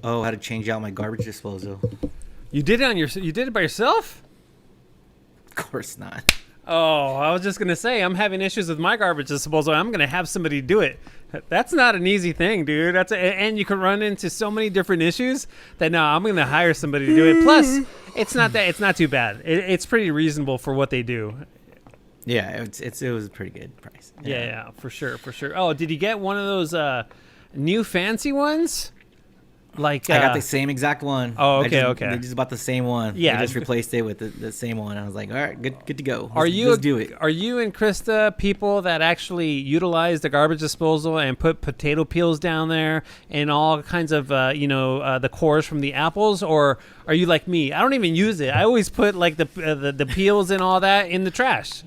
how to change out my garbage disposal. You did it by yourself? Of course not. Oh, I was just gonna say I'm having issues with my garbage disposal. I'm gonna have somebody do it. That's not an easy thing, dude. And you can run into so many different issues that no, I'm gonna hire somebody to do it. Plus, it's not too bad. It's pretty reasonable for what they do. Yeah, it was a pretty good price. Yeah, for sure. Oh, did you get one of those new fancy ones? Like I got the same exact one. Oh, okay. They just bought the same one. Yeah, I just replaced it with the same one. I was like, all right, good to go. Let's do it. Are you and Krista people that actually utilize the garbage disposal and put potato peels down there and all kinds of the cores from the apples, or are you like me? I don't even use it. I always put like the peels and all that in the trash.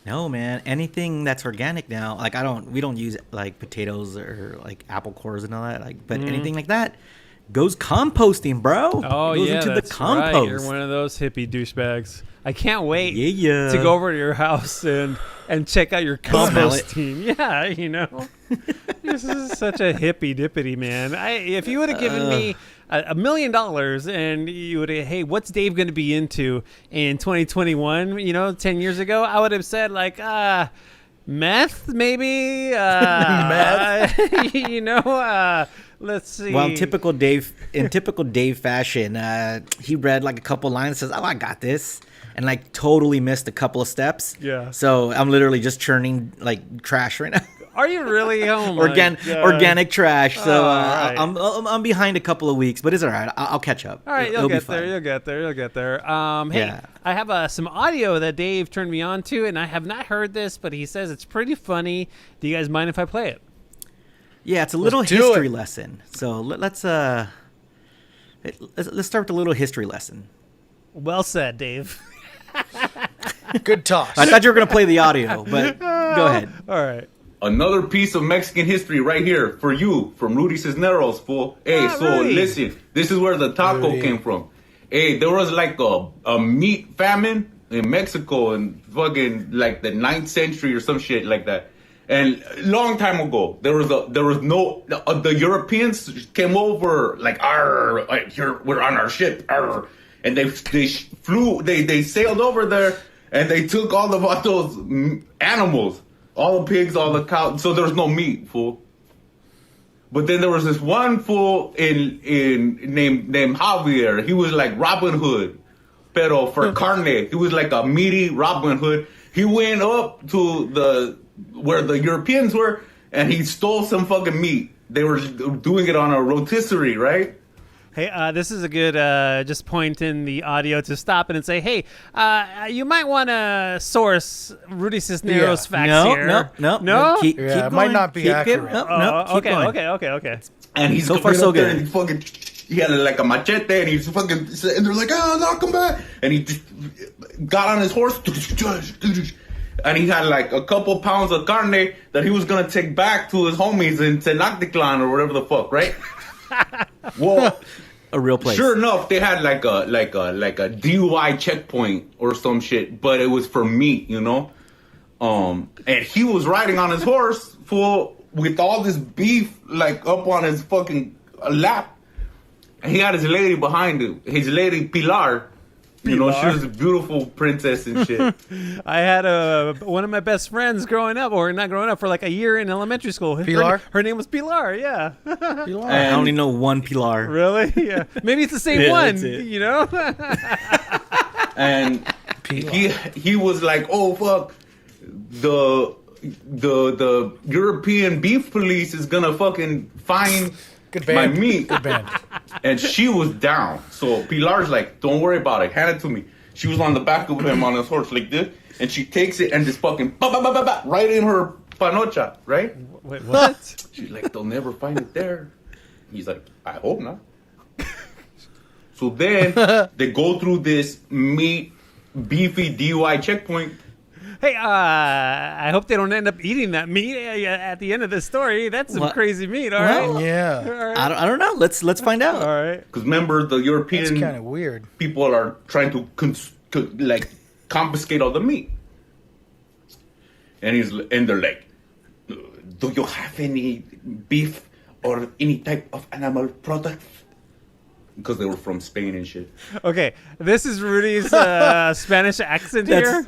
No, man. Anything that's organic now, like we don't use like potatoes or like apple cores and all that. Like, but anything like that goes composting, bro. Oh, it goes yeah, into that's the compost. Right. You're one of those hippie douchebags. I can't wait to go over to your house and check out your compost team. Yeah, this is such a hippie dippity, man. If you would have given me $1 million and you would have, hey, what's Dave going to be into in 2021? 10 years ago, I would have said like, meth, maybe. Meth. Let's see. Well, in typical Dave fashion, he read like a couple lines and says, "Oh, I got this," and like totally missed a couple of steps. Yeah. So I'm literally just churning like trash right now. Are you really? Oh my Organic trash. So right. I'm behind a couple of weeks, but it's all right. I'll catch up. All right, It'll You'll get there. Hey, Yeah. I have some audio that Dave turned me on to, and I have not heard this, but he says it's pretty funny. Do you guys mind if I play it? Yeah, it's a little history lesson. So let's start with a little history lesson. Well said, Dave. Good toss. I thought you were going to play the audio, but go ahead. All right. Another piece of Mexican history right here for you from Rudy Cisneros, fool. Hey, Rudy. Listen, this is where the taco came from. Hey, there was like a meat famine in Mexico in fucking like the 9th century or some shit like that. And long time ago, the Europeans came over like, here we're on our ship, and they sailed over there and they took all of those animals, all the pigs, all the cows. So there was no meat, fool. But then there was this one fool named Javier. He was like Robin Hood, pero for carne. He was like a meaty Robin Hood. He went up to where the Europeans were, and he stole some fucking meat. They were doing it on a rotisserie, right? Hey, this is a good just point in the audio to stop it and say, hey, you might want to source Rudy Cisneros facts here. No. Keep it going. might not be accurate. Okay. And he's so far so good. And he had like a machete, and he's fucking, and they're like, no, come back. And he just got on his horse, and he had like a couple pounds of carne that he was gonna take back to his homies in Tenochtitlan or whatever the fuck, right? Well, a real place. Sure enough, they had like a DUI checkpoint or some shit, but it was for meat, And he was riding on his horse with all this beef like up on his fucking lap, and he had his lady behind him, his lady Pilar. She was a beautiful princess and shit. I had one of my best friends growing up, or not growing up, for like a year in elementary school. Pilar? Her name was Pilar, yeah. Pilar. I only know one Pilar. Really? Yeah. Maybe it's the same one, And he was like, oh, fuck, the European beef police is gonna fucking find my meat. Good band. And she was down. So Pilar's like, don't worry about it. Hand it to me. She was on the back of him on his horse like this. And she takes it and just fucking right in her panocha, right? Wait, what? She's like, they'll never find it there. He's like, I hope not. So then they go through this beefy DUI checkpoint. Hey, I hope they don't end up eating that meat at the end of this story. That's some crazy meat, all right? Yeah. All right. I don't know. Let's find out. All right. Because remember, the European That's kind of weird. people are trying to confiscate all the meat. And they're like, do you have any beef or any type of animal product. Because they were from Spain and shit. Okay, this is Rudy's Spanish accent here.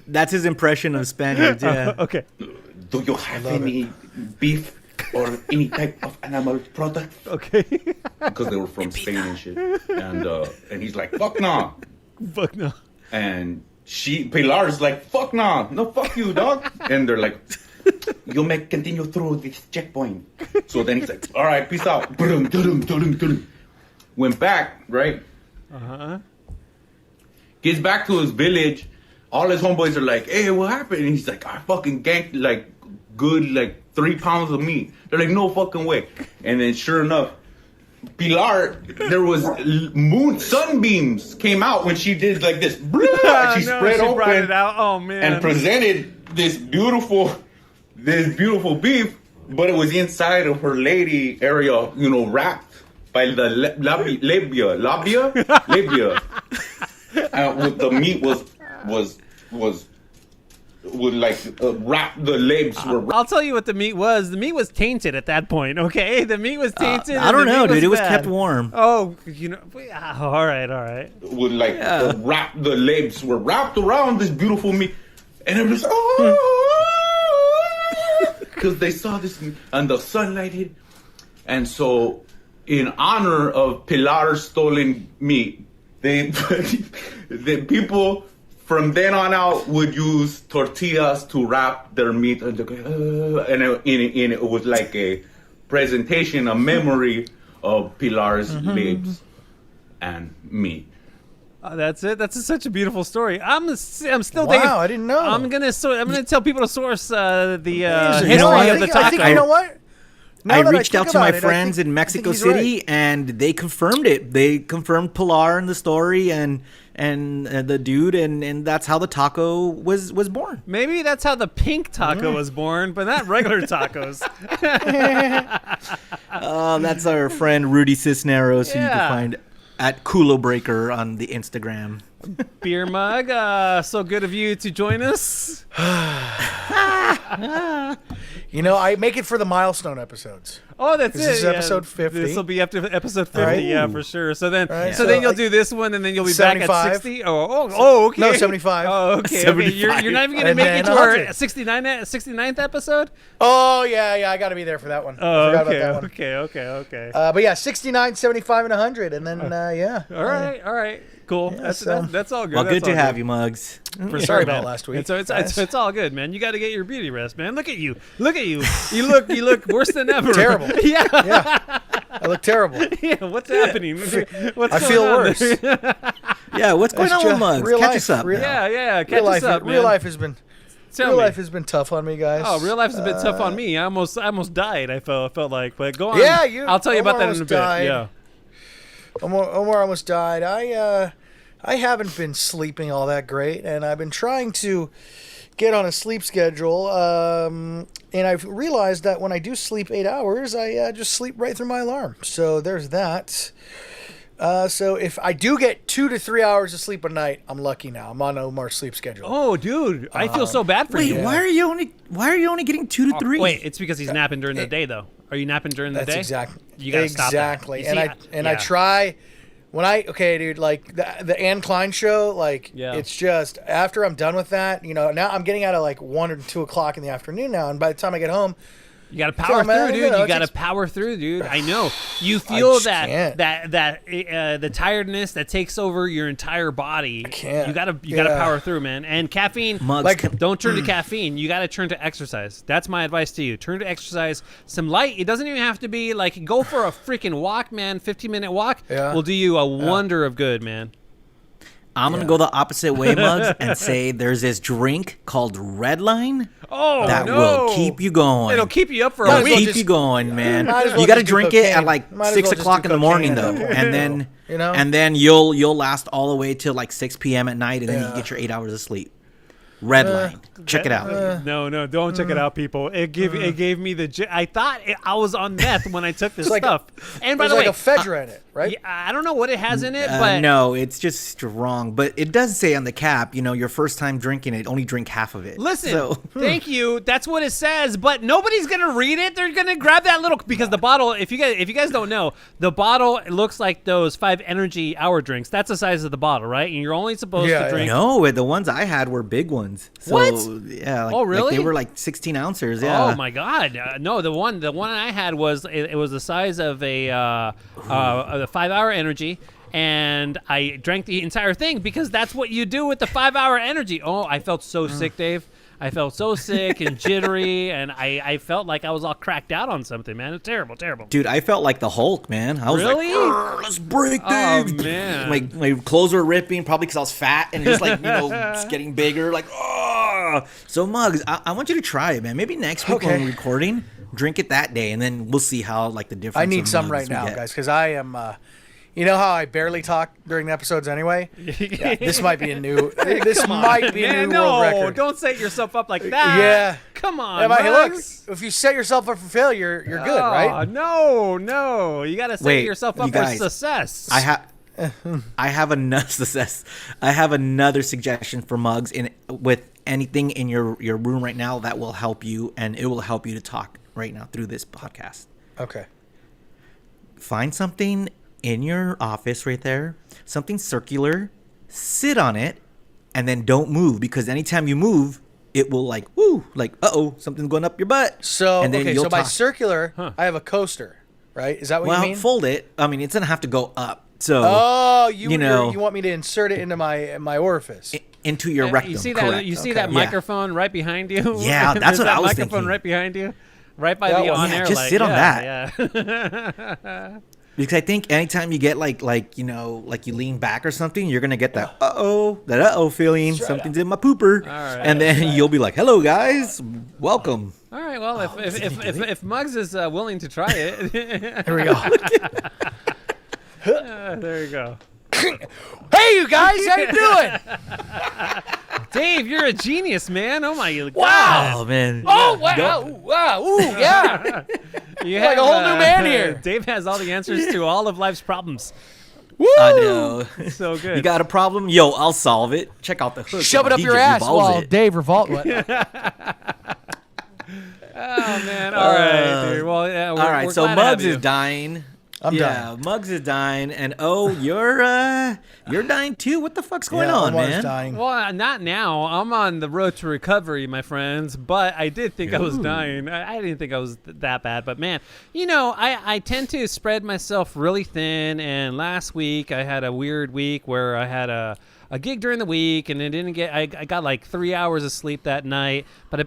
That's his impression of Spaniards. Yeah. Okay. Do you have any beef or any type of animal product? Okay. Because they were from Spain and shit. And he's like, fuck nah. Fuck no. And Pilar's like, fuck nah. No, fuck you, dog. And they're like, you may continue through this checkpoint. So then he's like, all right, peace out. Went back, right? Uh-huh. Gets back to his village. All his homeboys are like, hey, what happened? And he's like, I fucking ganked like good, like 3 pounds of meat. They're like, no fucking way. And then sure enough, Pilar, there was sunbeams came out when she did like this. She spread open brought it out. Oh, man. and presented this beautiful beef, but it was inside of her lady area, wrapped by the labia. With the meat was like wrapped. The legs were wrapped. I'll tell you what the meat was. The meat was tainted at that point, okay? The meat was tainted. I don't know, dude. It was bad. kept warm. Oh, all right. With like wrapped. The legs were wrapped around this beautiful meat, and it was because they saw this and the sunlight hit, and so in honor of Pilar's stolen meat, the people from then on out would use tortillas to wrap their meat, and it was like a presentation, a memory of Pilar's lips and meat. That's it. That's such a beautiful story. I'm still. Wow, Dave, I didn't know. I'm gonna tell people to source the Amazing. history I of the think- taco. I think, you know what? Now I that reached think out to my about it, I friends think- in I Mexico think he's City, right. and they confirmed it. They confirmed Pilar in the story, and the dude, and that's how the taco was born. Maybe that's how the pink taco was born, but not regular tacos. That's our friend Rudy Cisneros, who you Yeah. can find at Culo Breaker on the Instagram. Beer mug. So good of you to join us. I make it for the milestone episodes. Oh, that's This it. is episode 50. This will be after episode 50, Right. yeah, for sure. So then, Right, so so then you'll like do this one, and then you'll be back at 75. 60. Oh, okay. No, 75. Oh, okay. 75. You're not even gonna And make then it to our 100. 69th episode. Oh, yeah, I got to be there for that one. I Oh, forgot okay, about that one. okay. But yeah, 69, 75, and 100. And then, yeah. All right. Cool. Yeah, that's, so- that's all good. Well, That's good to all have you, Mugs. For Sorry sure, about man. last week, It's all good, man. You got to get your beauty rest, man. Look at you. You look worse than ever. Terrible. Yeah. Yeah. I look terrible. Yeah. What's happening? What's I going feel on worse. there? Yeah, what's going That's on with just Mugs? real Catch life, us up. real- Yeah. Catch Real us life, up, man. real life has been Tell real me. life has been tough on me, guys. Oh, real life's a bit tough on me. I almost died. I felt like, but go on. Yeah, I'll tell you about that in a almost bit. died. Yeah. Omar almost died. I haven't been sleeping all that great, and I've been trying to get on a sleep schedule. And I've realized that when I do sleep 8 hours, I just sleep right through my alarm. So there's that. So if I do get 2 to 3 hours of sleep a night, I'm lucky now. I'm on Omar's sleep schedule. Oh, dude, I feel so bad for Wait, you. why are you only getting 2 to 3? Wait, it's because he's napping during the day, though. Are you napping during the That's day? exactly. You gotta stop that. Exactly. You And see, I yeah. try. Okay, dude, like the Anne Klein show, like Yeah. it's just after I'm done with that, now I'm getting out at like 1 or 2 o'clock in the afternoon now, and by the time I get home, You got to power man, through, you dude. know, You it got to takes- power through, dude. I know. You feel just that can't. the tiredness that takes over your entire body. can't. You gotta Yeah. power through, man. And caffeine, Mugs, like- don't turn to caffeine. You got to turn to exercise. That's my advice to you. Turn to exercise. Some light. It doesn't even have to be like go for a freaking walk, man. 15-minute walk Yeah. will do you a wonder of good, man. I'm going to go the opposite way, Mugs, and say there's this drink called Redline Oh that no! will keep you going. It'll keep you up for Might a as well week. Keep you going, man. Might as well You got to just do drink it at cocaine. like Might as 6 well just o'clock do in the morning, cocaine though, at that and point. then And then you'll last all the way till like 6 p.m. at night, and then you Yeah. get your 8 hours of sleep. Redline, check it out. No, don't check it out, people. It gave me the. I thought I was on meth when I took this It's like stuff. And by there's the like way, a Fedra in it. right? Yeah, I don't know what it has in it, but no, it's just strong. But it does say on the cap, your first time drinking it, only drink half of it. listen, So, thank you. That's what it says, but nobody's gonna read it. They're gonna grab that little because the bottle. If you guys don't know, the bottle looks like those 5 energy hour drinks. That's the size of the bottle, right? And you're only supposed to drink. no, the ones I had were big ones. So, What? Yeah. Oh, really? They were like 16 ounces. Yeah. Oh my God! No, the one I had was it was the size of a 5-hour energy, and I drank the entire thing because that's what you do with the 5-hour energy. Oh, I felt so sick, Dave. I felt so sick and jittery, and I felt like I was all cracked out on something, man. It's terrible, terrible. Dude, I felt like the Hulk, man. I was Really? like, let's break Oh, things. man. My clothes were ripping, probably because I was fat and just like, just getting bigger. Like, oh. So, Muggs, I want you to try it, man. Maybe next week when we're recording, drink it that day, and then we'll see how, like, the difference I need of some Muggs right we now, get. guys, because I am. You know how I barely talk during the episodes anyway? Yeah, this might be a new. This might be a new world record. Don't set yourself up like that. Yeah. Come on, Look, Muggs. if you set yourself up for failure, you're good, right? No. You got to set Wait, yourself you up for guys, success. I have another success. I have another suggestion for Muggs with anything in your room right now that will help you, and it will help you to talk right now through this podcast. Okay. Find something in your office right there, something circular, sit on it, and then don't move, because anytime you move, it will something's going up your butt. So, and then okay, you'll so by talk. circular, I have a coaster, right? Is that what you mean? Fold it. I mean, it's going to have to go up. So, Oh, you know, want me to insert it into my orifice? into your rectum. You see that? correct. You see Okay. that Yeah. microphone right behind you? Yeah, that's There's what that I was microphone thinking. right behind you, right by That the one. on Yeah, air just light. sit on that. Yeah. Because I think anytime you get like you lean back or something, you're gonna get that feeling. Something's in my pooper, right. and then you'll be like, "Hello, guys, welcome." All right. Well, if Muggs is willing to try it, Here we go. there you go. Hey, you guys, how you doing? Dave, you're a genius, man. Oh my God. Wow. Oh man. Oh, wow. Ooh, yeah. You like a whole new man here. Dave has all the answers to all of life's problems. Woo! I know. So good. You got a problem? Yo, I'll solve it. Check out the hook. Shove it up DJ your ass revolves while it. Dave revolt. Oh man. All right, dude. Well, yeah. All right, we're so glad to have Muggs you. is dying. I'm yeah, dying. Muggs is dying, and you're dying too. What the fuck's going Yeah, on, Omar's man? dying. Well, not now. I'm on the road to recovery, my friends. But I did think I was dying. I didn't think I was that bad. But man, I tend to spread myself really thin. And last week I had a weird week where I had a gig during the week, and I got like 3 hours of sleep that night. But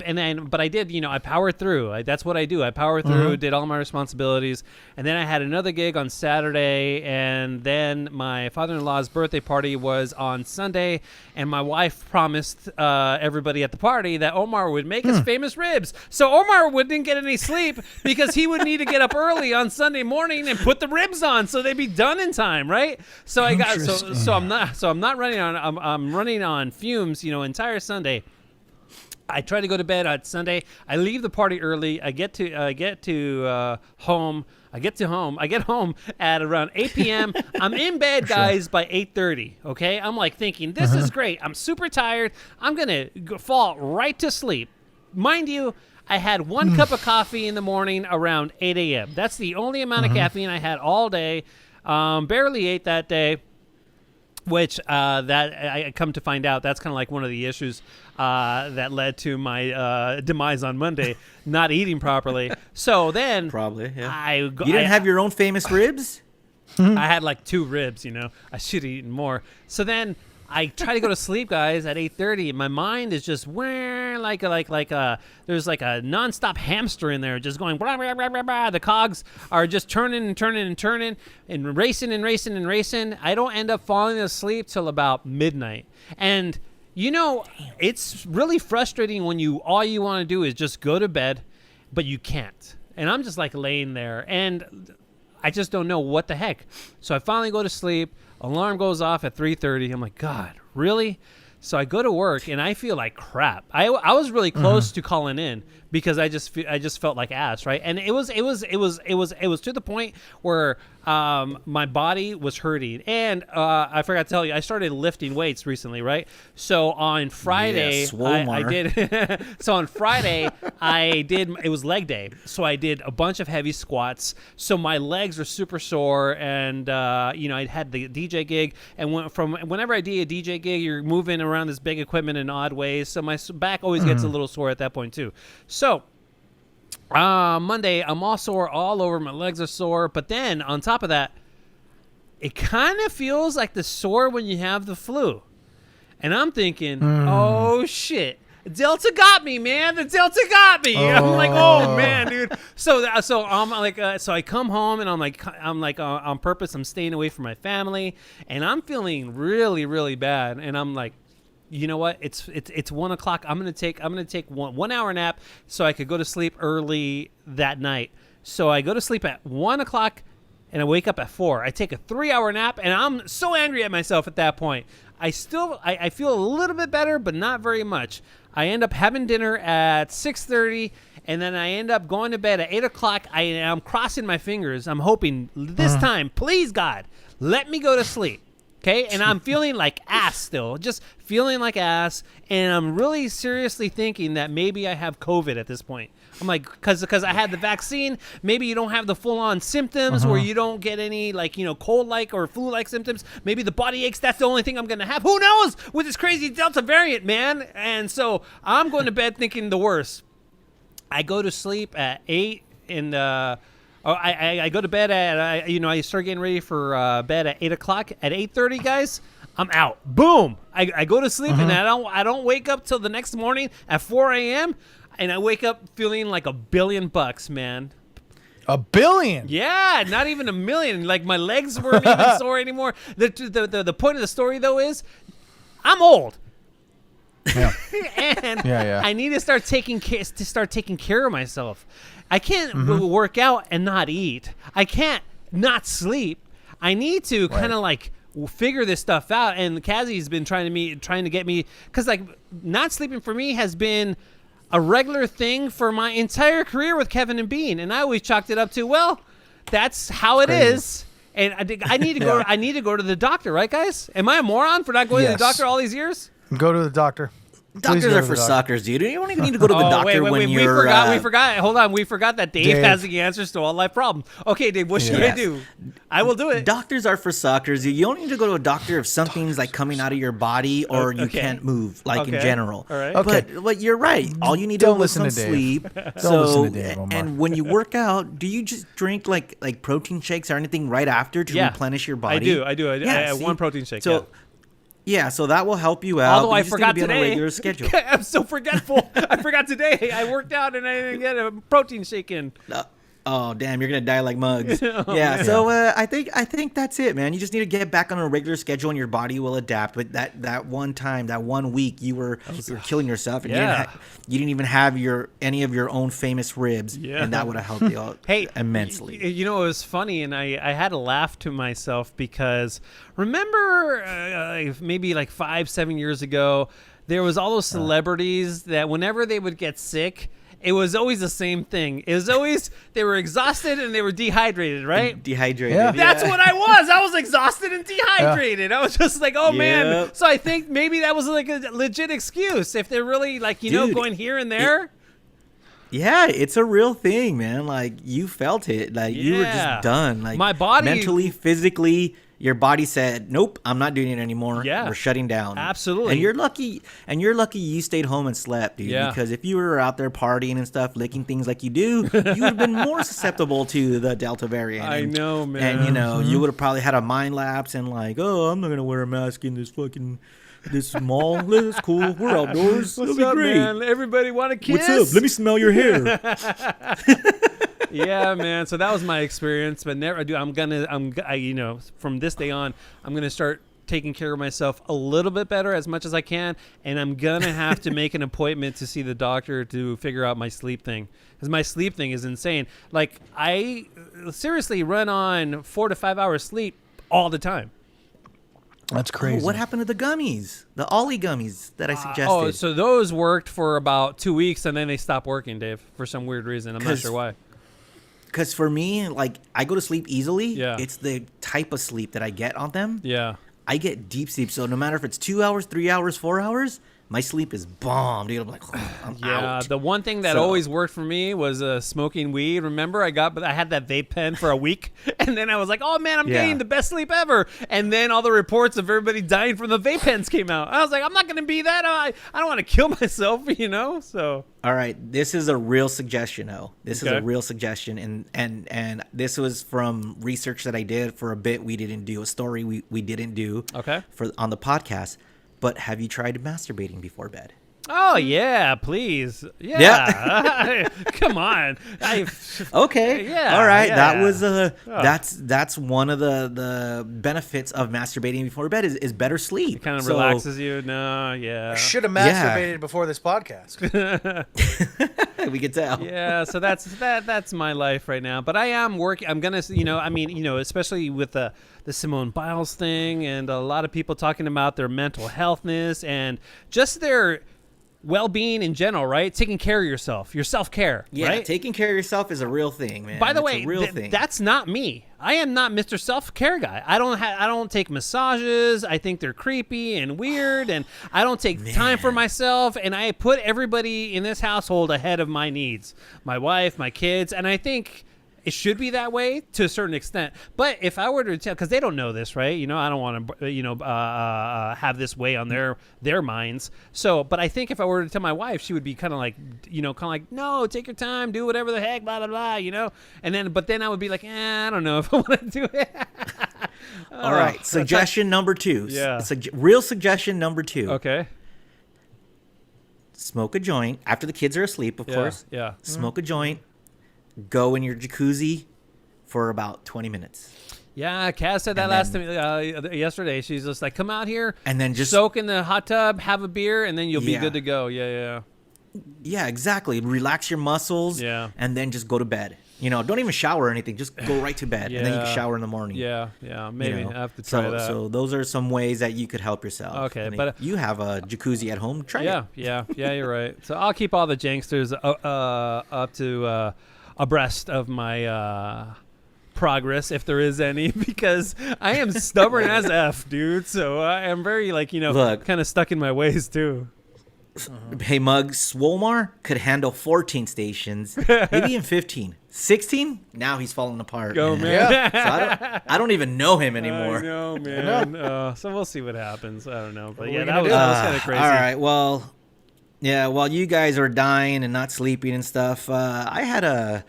I did, I powered through. That's what I do. I powered through, did all my responsibilities, and then I had another gig on Saturday, and then my father-in-law's birthday party was on Sunday, and my wife promised everybody at the party that Omar would make us famous ribs. So Omar wouldn't get any sleep because he would need to get up early on Sunday morning and put the ribs on so they'd be done in time, right? So I got so I'm not running on I'm running on fumes, entire Sunday. I try to go to bed on Sunday. I leave the party early. I get home at around 8 p.m. I'm in bed, guys, by 8:30. Okay, I'm like thinking this is great. I'm super tired. I'm gonna fall right to sleep. Mind you, I had one cup of coffee in the morning around 8 a.m. That's the only amount of caffeine I had all day. Barely ate that day. Which that I come to find out, that's kind of like one of the issues that led to my demise on Monday, not eating properly. So then, Probably, yeah. you You didn't have your own famous ribs? I had like 2 ribs, I should have eaten more. So then I try to go to sleep, guys, at 8:30, and my mind is just there's like a nonstop hamster in there, just going blah, blah, blah, blah, blah. The cogs are just turning and turning and turning and racing and racing and racing. I don't end up falling asleep till about midnight, and it's really frustrating when all you want to do is just go to bed, but you can't. And I'm just like laying there, and I just don't know what the heck. So I finally go to sleep. Alarm goes off at 3:30. I'm like, God, really? So I go to work and I feel like crap. I was really close to calling in because I just felt like ass, right? And it was to the point where my body was hurting, and I forgot to tell you, I started lifting weights recently, right? So on Friday, Yes, I did. So on Friday, I did. It was leg day, so I did a bunch of heavy squats. So my legs were super sore, and I had the DJ gig, and whenever I do a DJ gig, you're moving around this big equipment in odd ways, so my back always gets a little sore at that point too. So. Monday, I'm all sore all over. My legs are sore. But then, on top of that, it kind of feels like the sore when you have the flu. And I'm thinking, oh, shit. Delta got me, man. The Delta got me. I'm like, oh, man, dude. So I'm like, so I come home, and I'm like, on purpose, I'm staying away from my family. And I'm feeling really, really bad. And I'm like, you know what? It's 1 o'clock. I'm gonna take 1 hour nap so I could go to sleep early that night. So I go to sleep at 1 o'clock and I wake up at 4. I take a 3-hour nap, and I'm so angry at myself at that point. I feel a little bit better, but not very much. I end up having dinner at 6:30, and then I end up going to bed at 8 o'clock. I'm crossing my fingers. I'm hoping this time, please God, let me go to sleep. Okay, and I'm feeling like ass still, just feeling like ass, and I'm really seriously thinking that maybe I have COVID at this point. I'm like, because I had the vaccine, maybe you don't have the full-on symptoms where you don't get any, cold-like or flu-like symptoms. Maybe the body aches, that's the only thing I'm going to have. Who knows with this crazy Delta variant, man? And so I'm going to bed thinking the worst. I go to sleep at 8 and I go to bed at I start getting ready for bed at 8 o'clock. At 8:30, guys, I'm out. Boom! I go to sleep and I don't wake up till the next morning at 4 a.m. and I wake up feeling like $1 billion, man. $1 billion? Yeah, not even $1 million. Like my legs weren't even sore anymore. The point of the story though is, I'm old. Yeah. And I need to start taking care of myself. I can't work out and not eat. I can't not sleep. I need to kind of figure this stuff out. And Kazi's been trying to get me, because not sleeping for me has been a regular thing for my entire career with Kevin and Bean, and I always chalked it up to, well, that's how it is. And I need to go. I need to go to the doctor, right, guys? Am I a moron for not going to the doctor all these years? Go to the doctor. Doctors are for suckers, dude. You don't even need to go to the doctor when you're... We forgot. Hold on. We forgot that Dave has the answers to all life problems. Okay, Dave, what should I do? I will do it. Doctors are for suckers. You don't need to go to a doctor if something's coming out of your body or you can't move, in general. All right. Okay. But you're right. All you need to do is some sleep. Don't listen to Dave, Omar. And when you work out, do you just drink like protein shakes or anything right after to replenish your body? I do. I have one protein shake. So. Yeah, so that will help you out. Although I forgot today. On a regular schedule. I'm so forgetful. I forgot today. I worked out and I didn't get a protein shake in. Oh, damn, you're going to die like mugs. So I think that's it, man. You just need to get back on a regular schedule and your body will adapt. But that one time, that 1 week, you were killing yourself. And you didn't even have any of your own famous ribs. Yeah. And that would have helped you out immensely. You know, it was funny, and I had to laugh to myself because remember maybe 5-7 years ago, there was all those celebrities that whenever they would get sick, it was always the same thing. It was always they were exhausted and they were dehydrated, right? Dehydrated. Yeah. That's what I was. I was exhausted and dehydrated. I was just like, oh man. So I think maybe that was a legit excuse if they're really going here and there. Yeah, it's a real thing, man. You felt it. You were just done. My body, mentally, physically, your body said, "Nope, I'm not doing it anymore. Yeah, we're shutting down." Absolutely. And you're lucky. you stayed home and slept, dude. Yeah. Because if you were out there partying and stuff, licking things like you do, you would have been more susceptible to the Delta variant. I know, man. And you would have probably had a mind lapse and oh, I'm not gonna wear a mask in this mall. That's cool. We're outdoors. What's It'll up, be great. man? Everybody want to kiss? What's up? Let me smell your hair. Yeah, man. So that was my experience, but never do. From this day on, I'm gonna start taking care of myself a little bit better as much as I can, and I'm gonna have to make an appointment to see the doctor to figure out my sleep thing, because my sleep thing is insane. I seriously run on 4 to 5 hours sleep all the time. That's crazy. Oh, what happened to the gummies? The Ollie gummies that I suggested? So those worked for about 2 weeks, and then they stopped working, Dave, for some weird reason. I'm not sure why. Because for me, like, I go to sleep easily. Yeah. It's the type of sleep that I get on them. Yeah. I get deep sleep. So no matter if it's 2 hours, 3 hours, 4 hours, my sleep is bomb, dude. I'm like, I'm Yeah, out. the one thing that So- always worked for me was smoking weed. Remember, I had that vape pen for a week, and then I was like, "Oh man, I'm Yeah. getting the best sleep ever." And then all the reports of everybody dying from the vape pens came out. I was like, "I'm not going to be that. I don't want to kill myself, you know." So All right, this is a real suggestion, though. This is Okay. a real suggestion, and this was from research that I did for a bit. We didn't do a story. We didn't do Okay. for on the podcast. But have you tried masturbating before bed? Oh yeah, please. Yeah. Come on. Okay. Yeah, All right. yeah. That was that's one of the benefits of masturbating before bed is better sleep. Kind of So- relaxes you. No, yeah. Should have Yeah. masturbated before this podcast. We could tell. Yeah, so that's my life right now. But I am working. I'm gonna, especially with the Simone Biles thing, and a lot of people talking about their mental healthness and just their well-being in general, right? Taking care of yourself, your self-care, Yeah, right? taking care of yourself is a real thing, man. By the It's way, a real thing. that's not me. I am not Mr. Self-Care guy. I don't take massages. I think they're creepy and weird, and I don't take time for myself. And I put everybody in this household ahead of my needs, my wife, my kids, and I think it should be that way to a certain extent. But if I were to tell, because they don't know this, right? You know, I don't want to, have this weigh on their minds. So, but I think if I were to tell my wife, she would be kind of like, no, take your time, do whatever the heck, blah blah blah, you know. But then I would be like, I don't know if I want to do it. All right. Suggestion number 2. Yeah. Real suggestion number 2. Okay. Smoke a joint after the kids are asleep, of course. Yeah. Smoke a joint. Go in your jacuzzi for about 20 minutes. Yeah, Kaz said that yesterday. She's just like, come out here And then just soak in the hot tub, have a beer, and then you'll be Yeah. good to go. Yeah. Yeah, exactly. Relax your muscles. Yeah. And then just go to bed. Don't even shower or anything. Just go right to bed, and then you Yeah. can shower in the morning. Yeah. you Maybe know? I have to try so, that. So those are some ways that you could help yourself. Okay, And but- if you have a jacuzzi at home, try it. Yeah, you're right. So I'll keep all the janksters up to abreast of my progress, if there is any, because I am stubborn as F, dude. So I am very Look. kind of stuck in my ways too. Hey, Mug, Swolmar could handle 14 stations, maybe even 15. 16? Now he's falling apart. Go, man. man. So I don't even know him anymore. I know, man. So we'll see what happens. I don't know, but What are yeah, we that gonna was, do? that was kind of crazy. All right. Well, yeah. While you guys are dying and not sleeping and stuff, I had a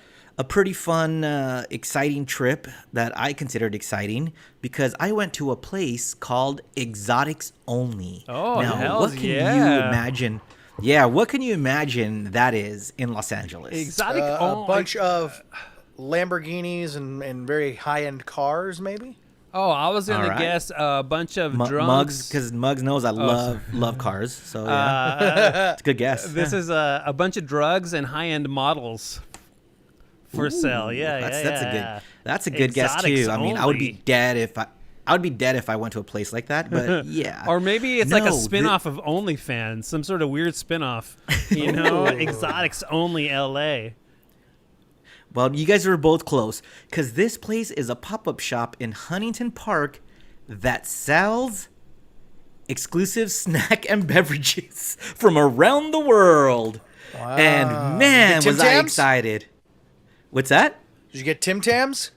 pretty fun, exciting trip that I considered exciting because I went to a place called Exotics Only. Oh, now, hells what can you yeah. imagine? Yeah, what can you imagine that is in Los Angeles? Exotic. A bunch of Lamborghinis and very high-end cars, maybe. Oh, I was gonna All right. guess a bunch of Mugs, drunks. because Mugs knows I love cars. So yeah, it's a good guess. This is a bunch of drugs and high-end models for sale. Yeah, That's a good guess Exotics too. I mean, I would be only. dead if I went to a place like that. But yeah, Or maybe it's like a No, spin-off of OnlyFans, some sort of weird spin-off. You know, Exotics Only LA. Well, you guys are both close because this place is a pop-up shop in Huntington Park that sells exclusive snack and beverages from around the world. And man, Tim was I Tams? excited! What's that? Did you get Tim Tams?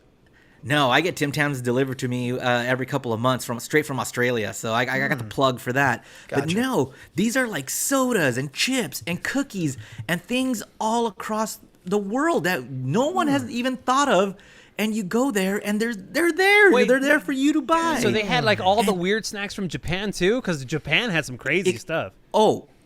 No, I get Tim Tams delivered to me every couple of months straight from Australia, so I got the plug for that. But Gotcha. no, these are like sodas and chips and cookies and things all across the world that no one has even thought of. And you go there, and they're there. Wait, they're there for you to buy. So they had like all the weird snacks from Japan too, because Japan had some crazy stuff.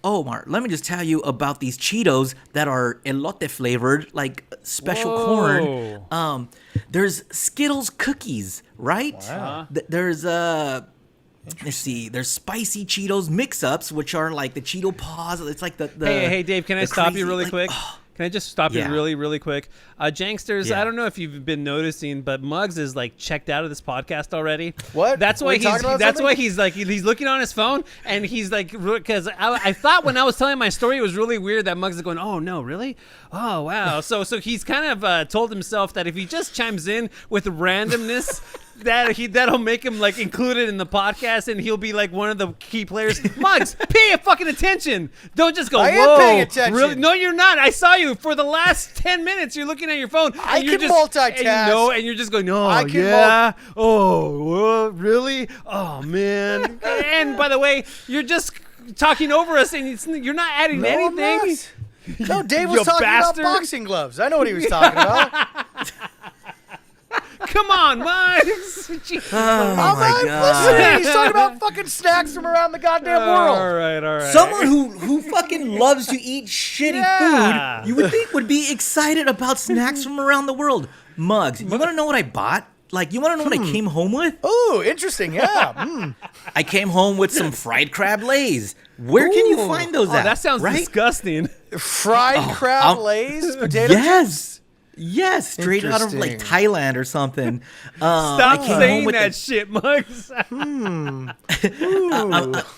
Oh, Mark, let me just tell you about these Cheetos that are elote flavored, like special Whoa. corn. There's Skittles cookies, right? Wow. There's let's see, there's spicy Cheetos mix-ups, which are like the Cheeto paws. It's like the Hey, Dave, can I the stop you crazy, really like, quick? Can I just stop Yeah. you really, really quick? Janksters, Yeah. I don't know if you've been noticing, but Muggs is like checked out of this podcast already. What? That's Were why you talking about that's something? why he's like he's looking on his phone and he's like, because I thought when I was telling my story it was really weird that Muggs is going, oh no, really? Oh wow. So he's kind of told himself that if he just chimes in with randomness. That'll make him like included in the podcast, and he'll be like one of the key players. Muggs, pay fucking attention! Don't just go. I am Whoa, paying attention. really? No, you're not. I saw you for the last 10 minutes. You're looking at your phone. I and you're can just, multitask. And you're just going, oh I can yeah, oh really? Oh man. And by the way, you're just talking over us, and you're not adding No, I'm anything. not. No, Dave was You talking bastard. about boxing gloves. I know what he was talking about. Come on, Muggs. Jeez. I'm my not God. listening. He's talking about fucking snacks from around the goddamn world. All right. Someone who fucking loves to eat shitty Yeah. food, you would think would be excited about snacks from around the world. Muggs, you want to know what I bought? Like, you want to know what I came home with? Ooh, interesting. Yeah. I came home with some fried crab lays. Where can you Ooh. find those Oh, at? that sounds right? disgusting. Fried crab I'm- lays, potato Yes. Yes, straight out of like Interesting. Thailand or something. Stop I came home saying with that the- shit, Muggs.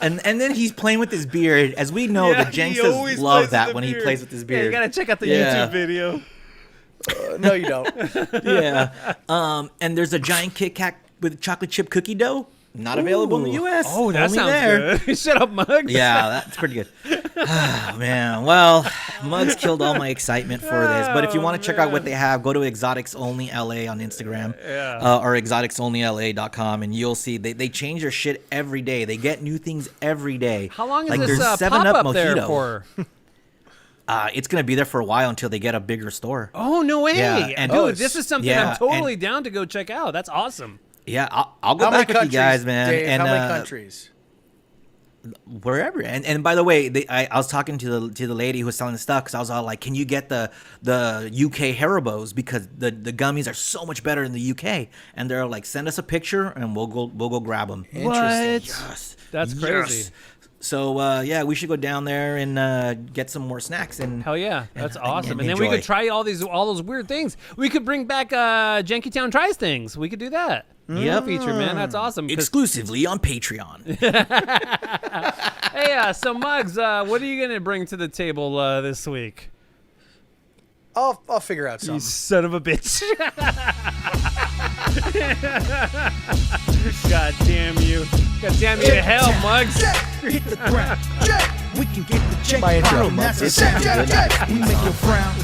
and then he's playing with his beard. As we know, the he Janksters always plays love with that the when he beard. plays with his Yeah, beard. you gotta check out the Yeah. YouTube video. No, you don't. Yeah. And there's a giant Kit Kat with chocolate chip cookie dough. Not available in the U.S. Oh, that Only sounds there. good. Shut up, Muggs. Yeah, that's pretty good. Man, well, Muggs killed all my excitement for this. But if you want to check out what they have, go to Exotics Only LA on Instagram, or exoticsonlyla.com, and you'll see they change their shit every day. They get new things every day. How long is like, this there's pop-up 7-Up there Mojito. for? It's gonna be there for a while until they get a bigger store. Oh, no way. Yeah, and- Dude, this is something yeah, I'm totally down to go check out. That's awesome. Yeah, I'll go How many back with you countries, guys, man. Dave? And How many countries? wherever. And by the way, I was talking to the lady who was selling the stuff because I was all like, "Can you get the UK Haribos because the gummies are so much better in the UK?" And they're like, "Send us a picture and we'll go grab them." Interesting. Yes, That's Yes. crazy. So yeah, we should go down there and get some more snacks and Hell yeah, that's and- awesome. and And then we enjoy. could try all those weird things. We could bring back Janky Town Tries Things. We could do that. Yep. Feature, man. That's awesome. 'Cause- exclusively on Patreon. Hey, so Muggs, what are you gonna bring to the table this week? I'll figure out You something. son of a bitch! God damn you! God damn you to hell, Muggs! Hit the ground. We can get the check. My intro. That's a It's sound. good. We make you frown.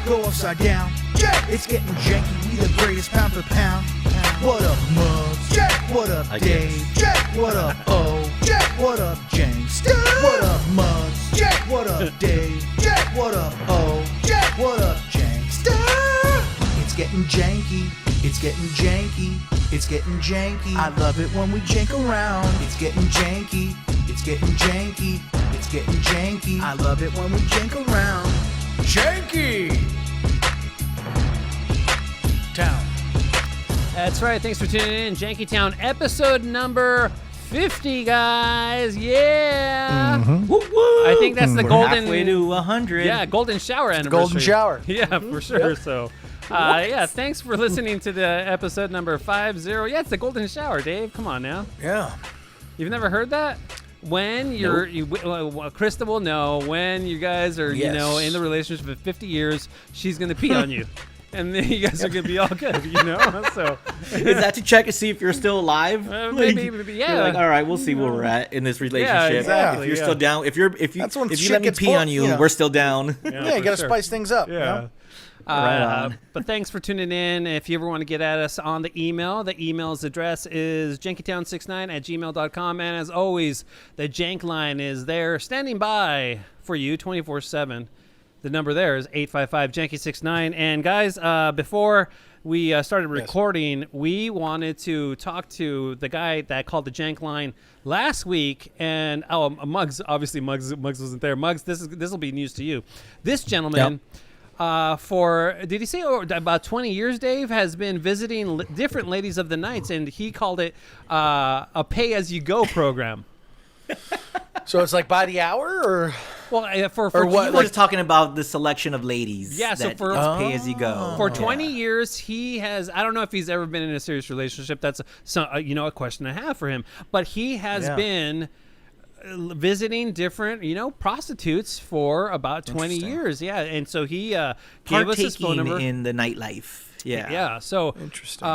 Go upside down. It's getting janky. We the greatest pound for pound. What up, Muggs? What up, I Dave? What up, O? What up, James? What up, Muggs? What up, Dave? What up, O? What up, James? It's getting janky. It's getting janky. It's getting janky. I love it when we jank around. It's getting janky. It's getting janky. It's getting janky. I love it when we jank around. Janky Town. That's right. Thanks for tuning in, Janky Town, episode number 50, guys. Yeah. Woo woo! I think that's the We're golden. halfway to 100. Yeah, golden shower anniversary. golden shower. Yeah, for sure. So, yeah, thanks for listening to the episode number 50. Yeah, it's the golden shower, Dave. Come on now. Yeah. You've never heard that? When you're, Krista will know when you guys are, Yes. in the relationship for 50 years, she's gonna pee on you, and then you guys are gonna be all good, So, Is that to check to see if you're still alive? maybe, yeah. You're like, all right, we'll see where we're at in this relationship. exactly, If you're yeah. still down, if That's when you shit let me gets pee full, on you, you know. we're still down. Yeah, you for gotta sure. spice things up. Yeah. You know? Right on. But thanks for tuning in. If you ever want to get at us on the email's address is jankytown69@gmail.com. And as always, the Jank line is there standing by for you 24/7. The number there is 855-JANKY69. And guys, before we started recording, we wanted to talk to the guy that called the Jank line last week. And Muggs, obviously Muggs wasn't there. Muggs, this will be news to you. This gentleman. Did he say about 20 years, Dave, has been visiting different ladies of the nights, and he called it a pay-as-you-go program. So it's like by the hour, or Well, for what, We're just talking about the selection of ladies. Yeah, so that for- it's pay as you go. For 20 years, he has. I don't know if he's ever been in a serious relationship. That's a question I have for him. But he has been visiting different, prostitutes for about 20 years. Yeah, and so he gave us his phone number in the nightlife. Yeah. Yeah. So Interesting.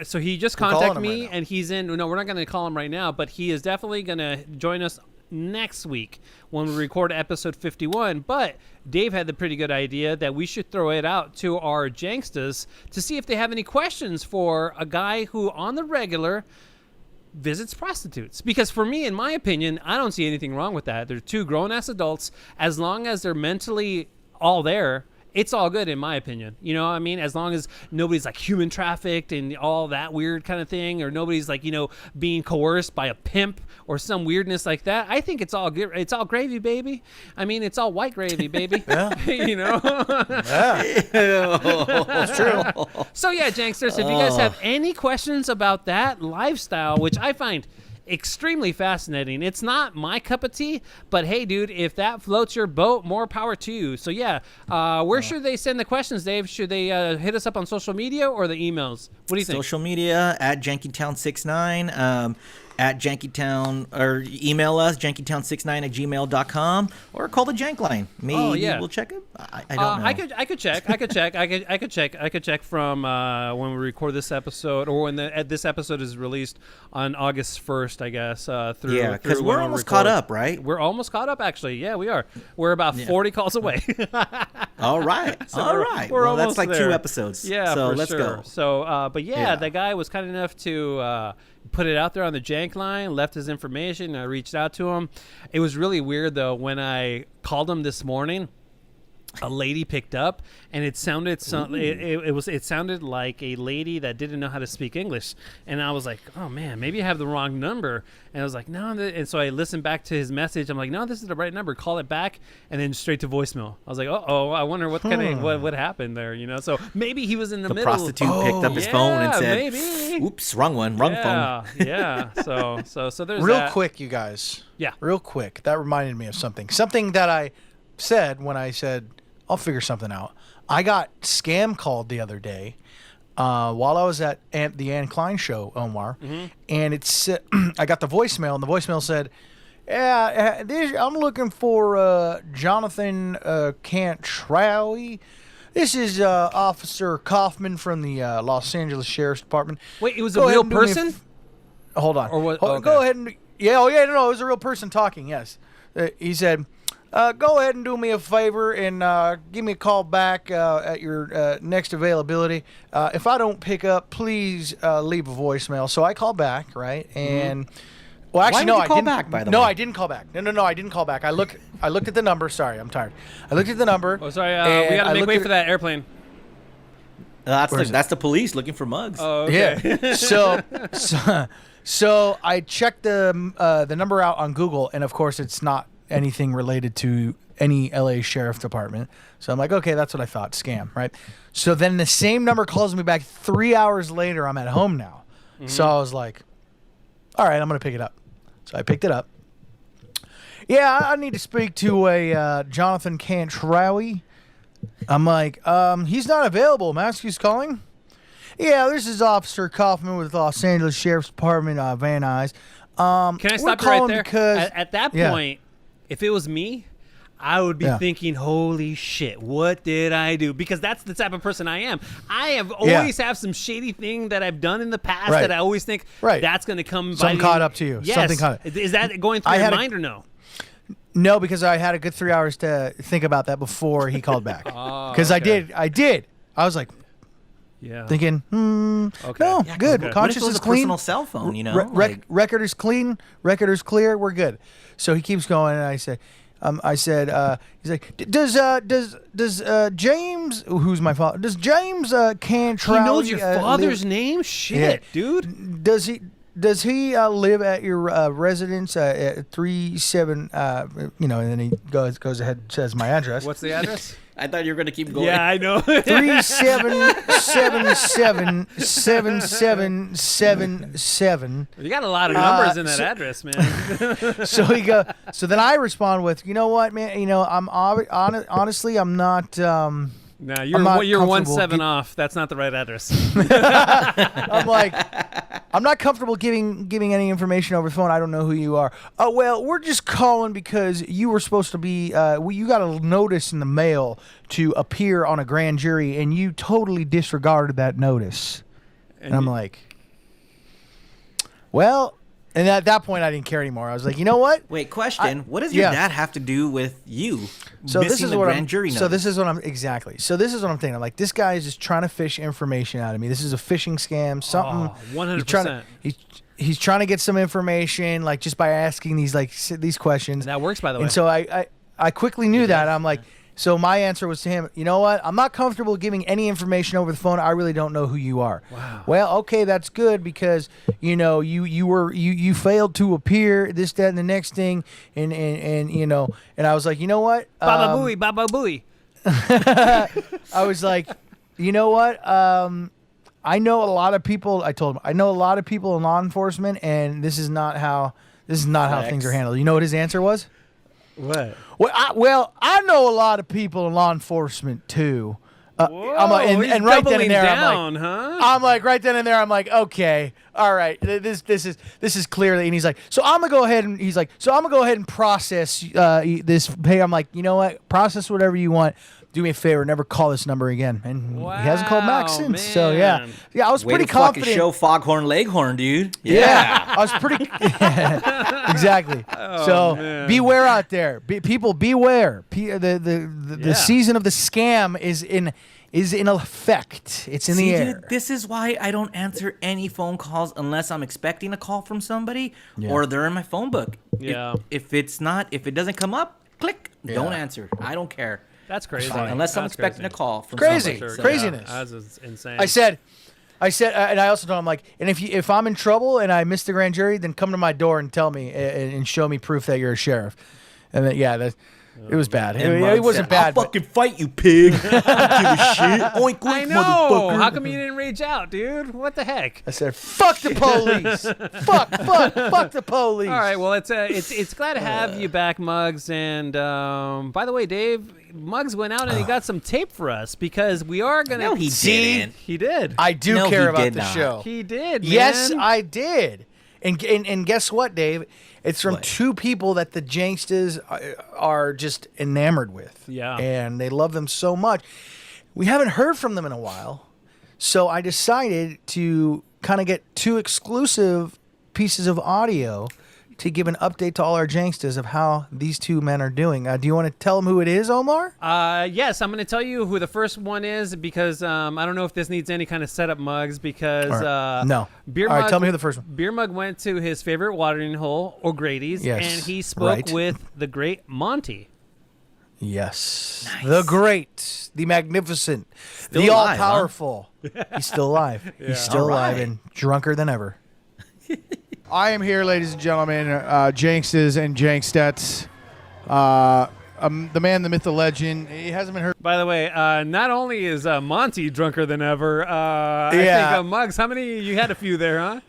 So he just calling contacted him me, right now. and he's in. No, we're not going to call him right now, but he is definitely going to join us next week when we record episode 51. But Dave had the pretty good idea that we should throw it out to our Jankstas to see if they have any questions for a guy who, on the regular, visits prostitutes. Because for me, in my opinion, I don't see anything wrong with that. They're two grown-ass adults. As long as they're mentally all there, it's all good, in my opinion. You know what I mean? As long as nobody's like human trafficked and all that weird kind of thing, or nobody's like, being coerced by a pimp or some weirdness like that. I think it's all good. It's all gravy, baby. I mean, it's all white gravy, baby. Yeah. That's true. So yeah, Janksters, if you guys have any questions about that lifestyle, which I find extremely fascinating. It's not my cup of tea, but hey, dude, if that floats your boat, more power to you. So yeah, where should they send the questions, Dave? Should they hit us up on social media or the emails? What do you think? Social media at JankyTown69, at JankyTown, or email us jankytown69@gmail.com, or call the Jank line. Maybe we'll check it. I don't know. I could check from when we record this episode, or when this episode is released on August 1st, I guess. Because we're almost caught up, right? We're almost caught up, actually. Yeah, we are. We're about 40 calls away. All right. All right. We're Well, that's almost like there. 2 episodes. Yeah, so for let's sure. go. So, but Yeah. the guy was kind enough to put it out there on the Jank line, left his information. I reached out to him. It was really weird, though, when I called him this morning. A lady picked up, and it sounded it sounded like a lady that didn't know how to speak English. And I was like, oh man, maybe I have the wrong number. And I was like, no. And so I listened back to his message. I'm like, no, this is the right number. Call it back, and then straight to voicemail. I was like, I wonder what what happened there. So maybe he was in the middle. Prostitute picked up his phone and said, maybe. "Oops, wrong one, wrong phone." Yeah. So there's Real that. quick, you guys. Yeah. Real quick. That reminded me of something. Something that I said when I said, I'll figure something out. I got scam called the other day while I was at the Ann Klein show, Omar. Mm-hmm. And I got the voicemail, and the voicemail said, yeah, I'm looking for Jonathan Cantrawi. This is Officer Kaufman from the Los Angeles Sheriff's Department. Wait, it was Go a ahead real and do me person? Hold on. Or what? Go Okay. ahead and no, it was a real person talking. Yes, he said, "Go ahead and do me a favor and give me a call back at your next availability. If I don't pick up, please leave a voicemail." So I call back, right? And well, actually, Why would you I call didn't. back, by the no, way? I didn't call back. No, I didn't call back. I looked at the number. Sorry, I'm tired. I looked at the number. Oh, sorry. and We got I to make looked way at- for that airplane. That's the police looking for mugs. Oh, okay. Yeah. So I checked the number out on Google, and of course, it's not anything related to any LA Sheriff Department. So I'm like, okay, that's what I thought. Scam, right? So then the same number calls me back 3 hours later. I'm at home now. So I was like, all right, I'm going to pick it up. So I picked it up. Yeah, I need to speak to a Jonathan Cantrawi. I'm like, he's not available. Mask, who's calling? Yeah, this is Officer Kaufman with Los Angeles Sheriff's Department, Van Nuys. Can I stop you right there? Because At that Yeah. point, if it was me, I would be Yeah. thinking, holy shit, what did I do? Because that's the type of person I am. I have always have some shady thing that I've done in the past Right. that I always think Right. that's going to come Something biting- caught up to you. Yes. Something caught- Is that going through I your had a- mind or no? No, because I had a good 3 hours to think about that before he called back. Because I did. I was like Yeah. thinking, Okay. no, Yeah, good. okay. What if Conscience it was is a clean. personal cell phone? You know, Record is clean. Record is clear. We're good. So he keeps going, and I said, he's like, does James, who's my father? Does James Cantrell? He knows your father's name? Shit, dude. Does he live at your residence at 37? And then he goes ahead and says my address. What's the address? I thought you were gonna keep going. Yeah, I know. 37777777. You got a lot of numbers in that address, man. So then I respond with, you know what, man? You know, honestly, I'm not. No, not you're comfortable 1-7 off. That's not the right address. I'm like, I'm not comfortable giving any information over the phone. I don't know who you are. Oh well, we're just calling because you were supposed to be. You got a notice in the mail to appear on a grand jury, and you totally disregarded that notice. And I'm like, well. And at that point, I didn't care anymore. I was like, you know what? Wait, question. What does your dad have to do with you missing the grand jury notice? So this is what I'm So this is what I'm thinking. I'm like, this guy is just trying to fish information out of me. This is a phishing scam. Something. 100%. He's trying to get some information, like just by asking these questions. That works, by the way. And so I quickly knew that. I'm like, so my answer was to him, you know what? I'm not comfortable giving any information over the phone. I really don't know who you are. Wow. Well, okay, that's good because you failed to appear, this, that, and the next thing, and I was like, you know what? Baba booey. I was like, you know what? I know a lot of people. I told him I know a lot of people in law enforcement, and this is not how things are handled. You know what his answer was? What? Well, I know a lot of people in law enforcement too. Whoa, I'm like, and right then and there, down, I'm like, right then and there, I'm like, okay, all right, this is clearly, and he's like, so I'm gonna go ahead and process this pay. I'm like, you know what, process whatever you want. Do me a favor, never call this number again. And he hasn't called back since. Man. So yeah, I was Way pretty to fucking confident. show Foghorn Leghorn, dude. Yeah, I was pretty exactly. So man. beware out there, people. Beware. The season of the scam is in effect. It's in the air. Dude, this is why I don't answer any phone calls unless I'm expecting a call from somebody or they're in my phone book. Yeah. If it doesn't come up, click. Don't answer. I don't care. That's crazy. Unless I'm expecting a call from Crazy. somebody. Craziness. That's insane. I said, and I also told him, like, and if I'm in trouble and I miss the grand jury, then come to my door and tell me and show me proof that you're a sheriff. And then, it was bad. It wasn't bad. I'll fucking fight you, pig. I don't give a shit. Oink, oink, I know. motherfucker. How come you didn't rage out, dude? What the heck? I said, fuck the police. fuck the police. All right, well, it's glad to have you back, Muggs. And by the way, Dave, Muggs went out and he got some tape for us because we are gonna. No, he didn't. He did. I do No, care he about did the not. show. He did. Man. Yes, I did. And guess what, Dave? It's from two people that the Jankstas are just enamored with. Yeah. And they love them so much. We haven't heard from them in a while. So I decided to kind of get two exclusive pieces of audio to give an update to all our Jankstas of how these two men are doing. Do you want to tell them who it is, Omar? Yes, I'm going to tell you who the first one is because I don't know if this needs any kind of setup, Muggs, because no. Beer All Mug, right, tell me who the first one. Beer Mug went to his favorite watering hole, O'Grady's, Yes, and he spoke with the great Monty. Yes. Nice. The great, the magnificent, Still the alive, all-powerful. Huh? He's still alive. Yeah. He's still alive and drunker than ever. I am here, ladies and gentlemen, Janks's and Jankstettes. The man, the myth, the legend. He hasn't been heard. By the way, not only is Monty drunker than ever, I think Muggs, how many? You had a few there, huh?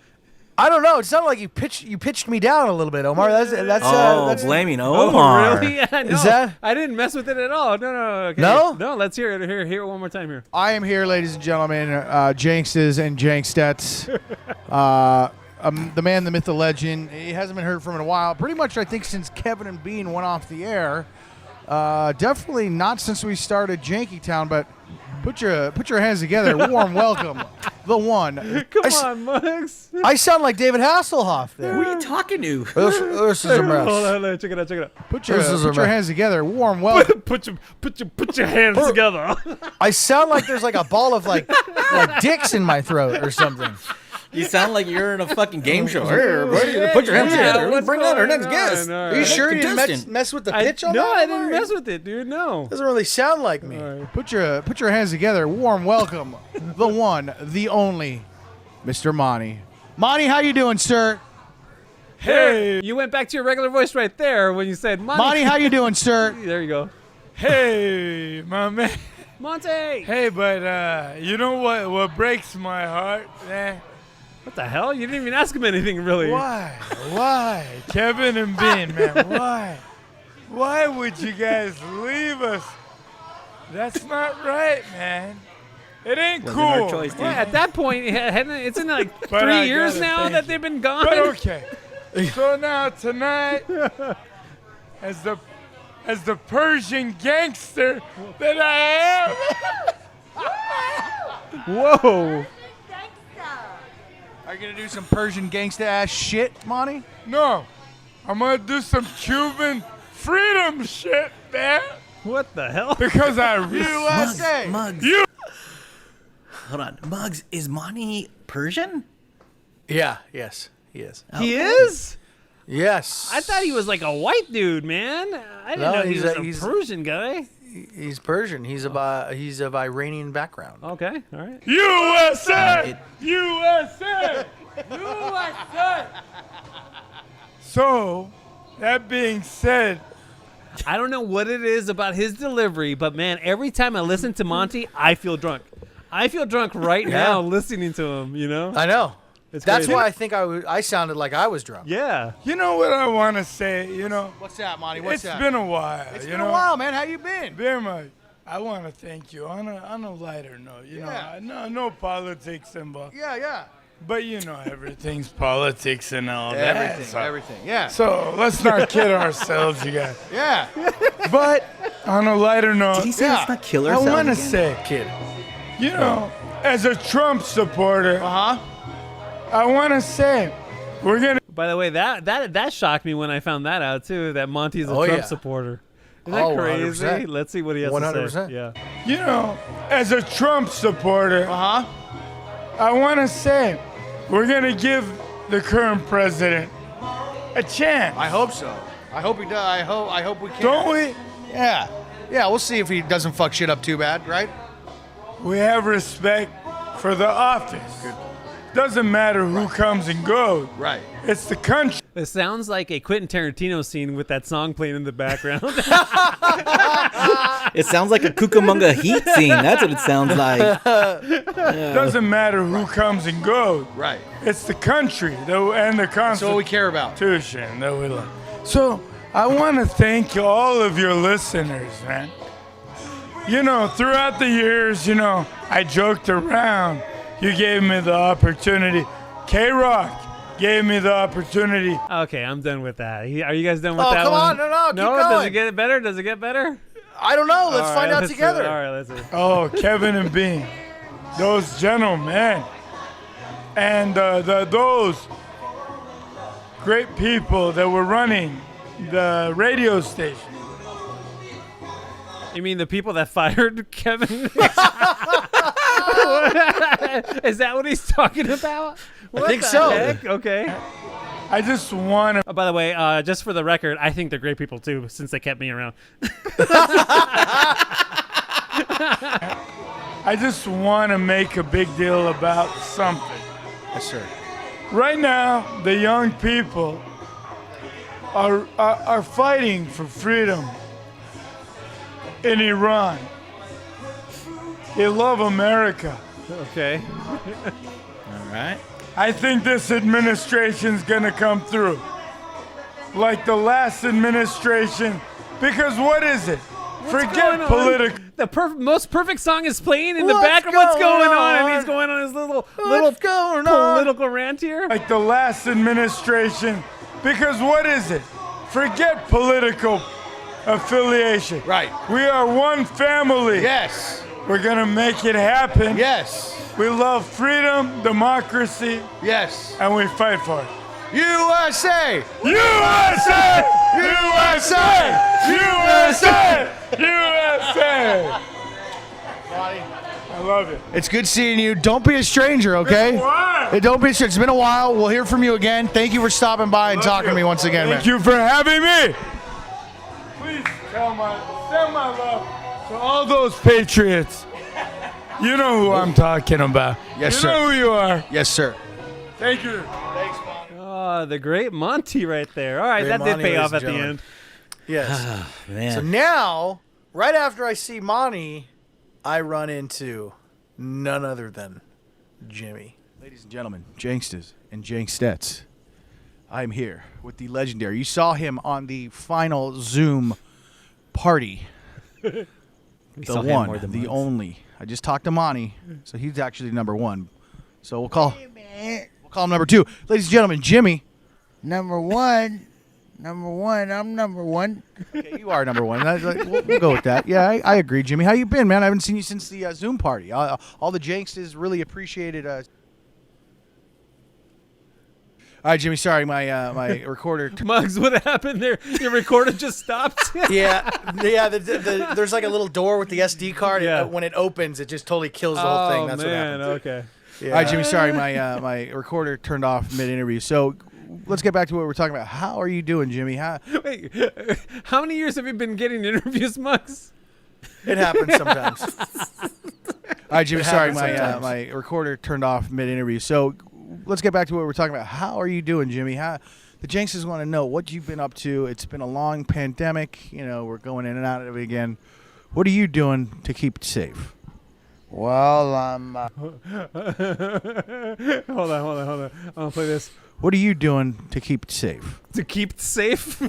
I don't know. It sounded like you pitched me down a little bit, Omar. That's blaming Omar. Oh, really? Yeah, no. Is that? I didn't mess with it at all. No. Okay. No? No, let's hear it. Hear it one more time here. I am here, ladies and gentlemen, Janks's and Jankstettes. The man, the myth, the legend. He hasn't been heard from in a while. Pretty much, I think, since Kevin and Bean went off the air. Definitely not since we started Janky Town, but put your hands together. Warm welcome, the one. Come on, Muggs. I sound like David Hasselhoff there. Who are you talking to? This is a mess. Hold on, check it out. Put your hands together. Warm welcome. Put your hands together. I sound like there's like a ball of like dicks in my throat or something. You sound like you're in a fucking game show. Put your hands together. Let's bring out our next guest. Are you sure you didn't mess with the pitch on that? No, I didn't mess with it, dude. No. Doesn't really sound like me. Right. Put your hands together. Warm welcome, the one, the only, Mr. Monty. Monty, how you doing, sir? Hey, you went back to your regular voice right there when you said Monty. Monty, how you doing, sir? There you go. Hey, my man. Monty! Hey, but you know what breaks my heart, man? What the hell? You didn't even ask him anything, really. Why? Kevin and Bean, man, why? Why would you guys leave us? That's not right, man. It ain't Wasn't our cool. choice, dude. Yeah, at that point, it's in like But 3 I years gotta now thank that you. they've been gone. But okay. So now tonight, as the Persian gangster that I am, Whoa. Are you gonna do some Persian gangsta ass shit, Monty? no, I'm gonna do some Cuban freedom shit, man. What the hell? Because I USA. Muggs. You. Hold on. Muggs, is Monty Persian? Yeah. Yes, he is. He is? Yes. I thought he was like a white dude, man. I didn't No, know he he's was a- a he's- Persian guy. He's Persian. He's of Iranian background. Okay, all right. USA! USA! USA! So, that being said, I don't know what it is about his delivery, but man, every time I listen to Monty, I feel drunk. I feel drunk right now listening to him, you know? I know. It's That's crazy. why I think I sounded like I was drunk. Yeah. you know what I want to say? You know, What's that, Monty? What's it's that? been a while. It's you been know? a while, man. How you been? Birma, I want to thank you on a lighter note. You Yeah. know, no politics involved. Yeah. But you know, everything's politics and all that. Everything. So, Everything. Yeah. so let's not kid ourselves, you guys. Yeah. But on a lighter note, Did he say let's not kill I ourselves? want to again? say, Kid. you know, as a Trump supporter, Uh huh. I want to say we're gonna. By the way, that shocked me when I found that out too. That Monty's a Oh, Trump yeah. supporter. Isn't that Oh, crazy? 100%. Let's see what he has to 100%. say. Yeah. You know, as a Trump supporter, Uh huh. I want to say we're gonna give the current president a chance. I hope so. I hope he does. I hope we can. Don't we? Yeah. Yeah. We'll see if he doesn't fuck shit up too bad, right? We have respect for the office. Doesn't matter who comes and goes. Right. It's the country. It sounds like a Quentin Tarantino scene with that song playing in the background. It sounds like a Cucamonga Heat scene. That's what it sounds like. Doesn't matter who comes and goes. Right. It's the country and the That's what we care about. Constitution that we love. So I want to thank all of your listeners, man. You know, throughout the years, you know, I joked around. You gave me the opportunity. K-Rock gave me the opportunity. Okay, I'm done with that. Are you guys done with Oh, that come one? on. No, keep Does going. it get better? Does it get better? I don't know. Let's All find right, out let's do it. together. All right, let's see. Oh, Kevin and Bean, those gentlemen, and those great people that were running the radio station. You mean the people that fired Kevin? Is that what he's talking about? What think the so. heck? Okay. I just want to. Oh, by the way, just for the record, I think they're great people too, since they kept me around. I just want to make a big deal about something. Yes, sir. Right now, the young people are fighting for freedom in Iran. They love America. Okay. All right. I think this administration's gonna come through. Like the last administration. Because what is it? Forget going on? political. The most perfect song is playing in the What's background. What's going going on? And on? he's going on his little going on? political rant here. Like the last administration. Because what is it? Forget political affiliation. Right. We are one family. Yes. We're gonna make it happen. Yes. We love freedom, democracy, Yes. and we fight for it. USA. USA! USA! USA! USA! I love it. It's good seeing you. Don't be a stranger, okay? Why? Hey, don't be a stranger. It's been a while. We'll hear from you again. Thank you for stopping by and talking to me once again, Thank man. you for having me. Please send my love to all those patriots. You know who I'm talking about. Yes, you sir. know who you are. Yes, sir. Thank you. Oh, the great Monty right there. All right, Great that did Monty, pay ladies off and at the gentlemen. end. Yes. Man. So now right after I see Monty, I run into none other than Jimmy. Ladies and gentlemen, Janksters and Jankstettes, I'm here with the legendary. You saw him on the final Zoom party. The saw him one, more than the once. only. I just talked to Monty, so he's actually number one. So we'll call him number two. Ladies and gentlemen, Jimmy. Number one. I'm number one. Okay, you are number one. We'll go with that. Yeah, I agree, Jimmy. How you been, man? I haven't seen you since the Zoom party. All the Janksters really appreciated. All right, Jimmy. Sorry, my recorder. Muggs, what happened there? Your recorder just stopped. Yeah. There's like a little door with the SD card. Yeah. And when it opens, it just totally kills the whole thing. That's man. what happens. Okay. Yeah. All right, Jimmy. Sorry, my recorder turned off mid-interview. So let's get back to what we're talking about. How are you doing, Jimmy? Wait, how many years have you been getting interviews, Muggs? It happens sometimes. All right, Jimmy. Sorry, happens sometimes. my recorder turned off mid-interview. So let's get back to what we're talking about. How are you doing, Jimmy? The Janksters want to know what you've been up to. It's been a long pandemic. You know, we're going in and out of it again. What are you doing to keep safe? Well, I'm Hold on. I'm gonna play this What are you doing to keep safe? to keep it safe.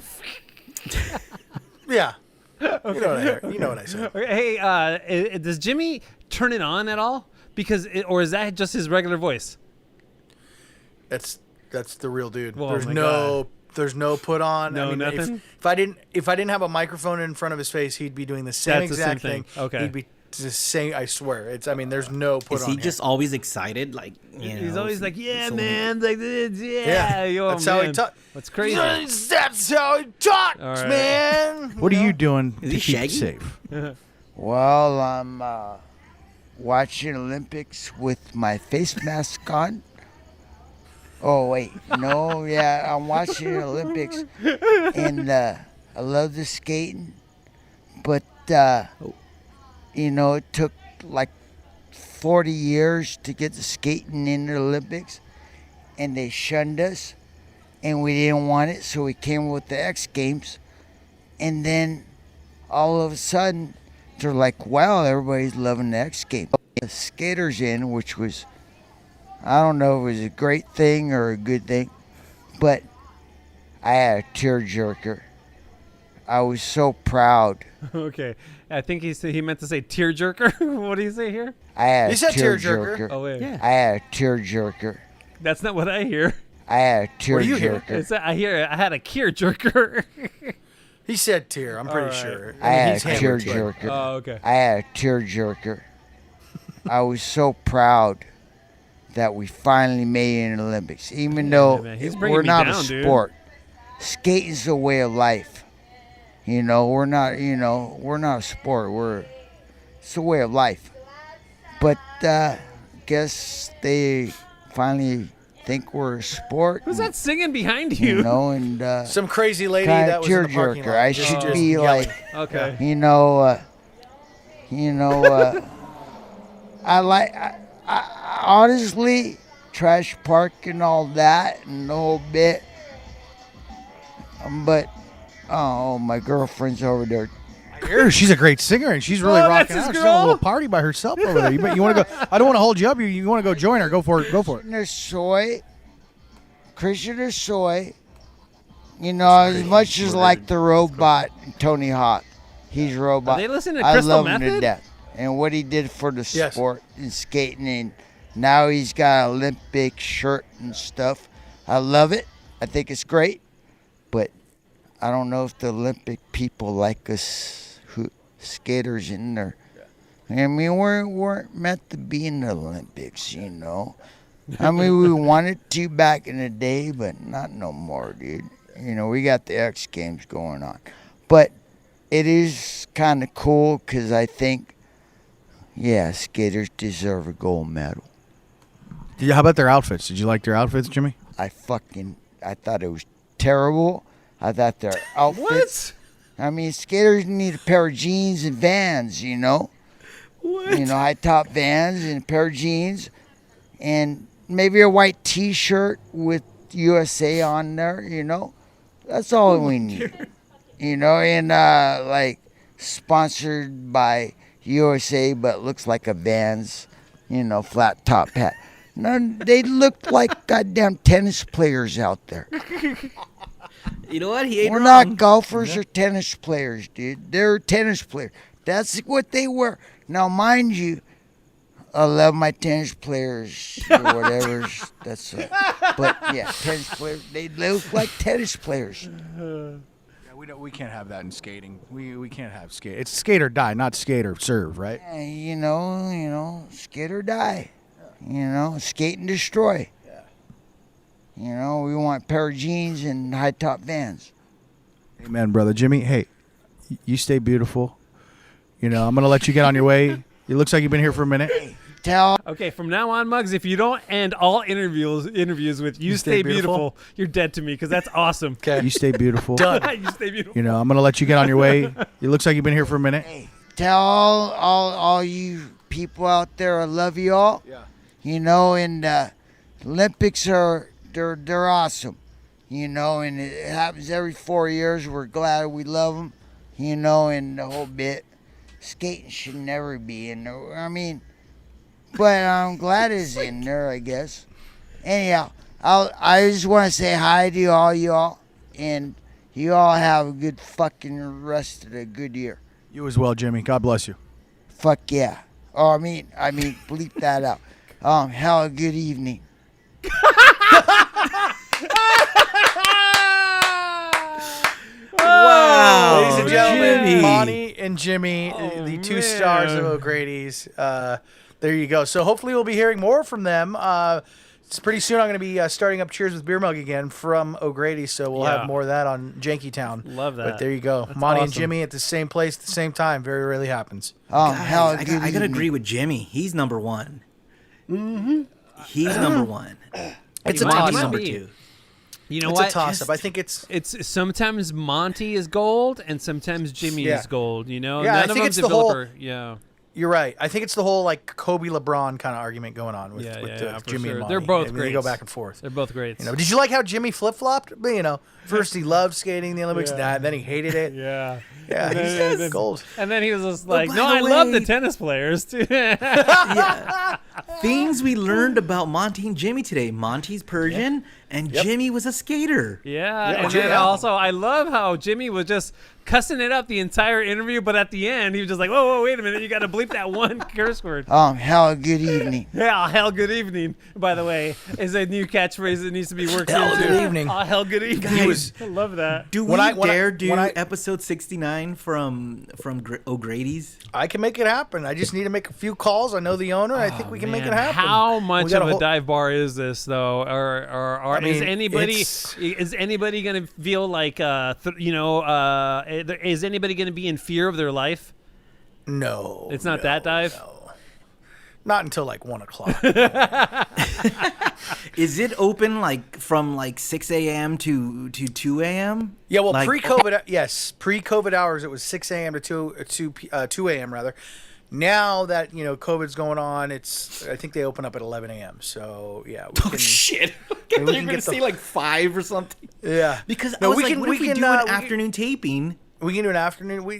Yeah. You know what I said. Okay, hey, does Jimmy turn it on at all? Or is that just his regular voice? That's the real dude. Oh there's my there's no put on. No, nothing? If I didn't have a microphone in front of his face, he'd be doing the same That's the exact same thing. thing. Okay. He'd be the same. I swear. There's no put Is on. he here. just always excited? Like, He's always like, yeah, so- man, like this, yeah. Yeah, Yo, that's how he man. talks. That's crazy. That's how he talks, All right. man. What are you doing Is to he keep Shaggy? safe? well, I'm watching Olympics with my face mask on. Oh wait, no, yeah, I'm watching Olympics, and I love the skating, but it took like 40 years to get the skating in the Olympics, and they shunned us, and we didn't want it, so we came with the X Games, and then all of a sudden they're like, wow, everybody's loving the X Games. The skaters in, which was, I don't know if it was a great thing or a good thing, but I had a tearjerker. I was so proud. Okay, I think he meant to say tearjerker. What do you say here? I had You a said tearjerker. tearjerker. Oh wait, Yeah. I had a tearjerker. that's not what I hear. I had a What do you hear? tearjerker. I hear I had a tear jerker. He said tear. I'm pretty All right. sure. I had He's a hammered, too. tearjerker. Oh, okay. I had a tearjerker. I was so proud that we finally made it in the Olympics, even though man, he's bringing we're me not down, a dude. sport. Skating's a way of life. We're not. We're not a sport. It's a way of life. But guess they finally think we're a sport. Who's that singing behind you? And Some crazy lady Kinda that was in the parking tearjerker. lot. I just- should just be yelling. like, Okay. I honestly, trash park and all that and the whole bit. But, my girlfriend's over there. I hear her. She's a great singer, and she's really Oh, rocking that's out. his She's having a girl? little party by herself over there. You want to go? I don't want to hold you up. You want to go join her? Go for it. Go for it. Christian Soy, as much as like the robot Tony Hawk. He's a robot. Are they listening to I Crystal love him to Method? death. And what he did for the Yes. sport and skating, and now he's got an Olympic shirt and stuff. I love it. I think it's great. But I don't know if the Olympic people like us skaters in there. I mean, we weren't meant to be in the Olympics, I mean, we wanted to back in the day, but not no more, dude. We got the X Games going on. But it is kind of cool because I think, skaters deserve a gold medal. How about their outfits? Did you like their outfits, Jimmy? I thought it was terrible. I thought their outfits. What? I mean, skaters need a pair of jeans and Vans, What? high top Vans and a pair of jeans and maybe a white T-shirt with USA on there, That's all we need. And like sponsored by USA, but looks like a Vans, flat top hat. None, they look like goddamn tennis players out there. You know what? He ain't We're wrong. not golfers or tennis players, dude. They're tennis players. That's what they were. Now, mind you, I love my tennis players or whatever. But yeah, tennis players. They look like tennis players. Yeah, we can't have that in skating. We can't have skate. It's skate or die, not skate or serve, right? Skate or die. Skate and destroy. We want a pair of jeans and high top Vans. Amen, brother Jimmy. Hey, you stay beautiful. I'm gonna let you get on your way. It looks like you've been here for a minute. Okay, from now on, Muggs, if you don't end all interviews with "You stay beautiful," you're dead to me because that's awesome. Okay. You stay beautiful. Done. You stay beautiful. I'm gonna let you get on your way. It looks like you've been here for a minute. Tell all you people out there, I love you all. Yeah. And Olympics they're awesome. And it happens every 4 years. We're glad we love them. And the whole bit. Skating should never be in there. But I'm glad it's in there, I guess. Anyhow, I just want to say hi to all y'all, and you all have a good fucking rest of the good year. You as well, Jimmy. God bless you. Fuck yeah. Oh, I mean, bleep that out. Have a good evening. Wow. Ladies and gentlemen, Jimmy. Monty and Jimmy, the two stars of O'Grady's. There you go. So hopefully we'll be hearing more from them. It's pretty soon. I'm going to be starting up Cheers with Beer Mug again from O'Grady, so we'll have more of that on Janky Town. Love that. But there you go. That's Monty and awesome. Jimmy at the same place at the same time. Very rarely happens. Have a I good gotta evening. agree with Jimmy. He's number one. Mm-hmm. He's number one. It's a Monty's toss-up. number be. two. You know It's what? a toss-up. I think it's... It's sometimes Monty is gold and sometimes Jimmy Yeah. is gold. Yeah, I none of think them it's the whole- developer. Yeah. You're right. I think it's the whole Kobe LeBron kind of argument going on with, Yeah, with yeah, for Jimmy sure. and Monty. They're both I mean, they go greats. back and forth. They're both great. Did you like how Jimmy flip-flopped? First he loved skating in the Olympics, then he hated it. Yeah. Yeah, he's gold. And then he was just like, by "No, the I love the way- tennis players too." Yeah. Things we learned about Monty and Jimmy today. Monty's Persian, and Jimmy was a skater. Yeah, Yeah, and then yeah. also I love how Jimmy was just cussing it up the entire interview, but at the end he was just like, "Whoa, wait a minute, you got to bleep that one curse word." Have a good evening. Yeah, hell, good evening. By the way, is a new catchphrase that needs to be worked Hell, into. good evening. Oh, hell, good evening. Guys, I love that. Do we When I- dare do when I- episode 69 from O'Grady's? I can make it happen. I just need to make a few calls. I know the owner. I think we can make it happen. How much We got of a whole- dive bar is this, though? Or I mean, is anybody it's- going to feel like is anybody going to be in fear of their life? No. It's not that dive? No. Not until 1 o'clock. Is it open from 6 a.m. to 2 a.m.? Yeah, well, Like- pre-COVID, yes, pre-COVID hours, it was 6 a.m. to 2 a.m. rather. Now that COVID's going on, I think they open up at 11 a.m. So yeah, we Oh can, shit! we You're can gonna get the- say 5 or something. yeah, Because No, I was we like, can- what we if we can, do we an can- afternoon taping? we can do an afternoon. We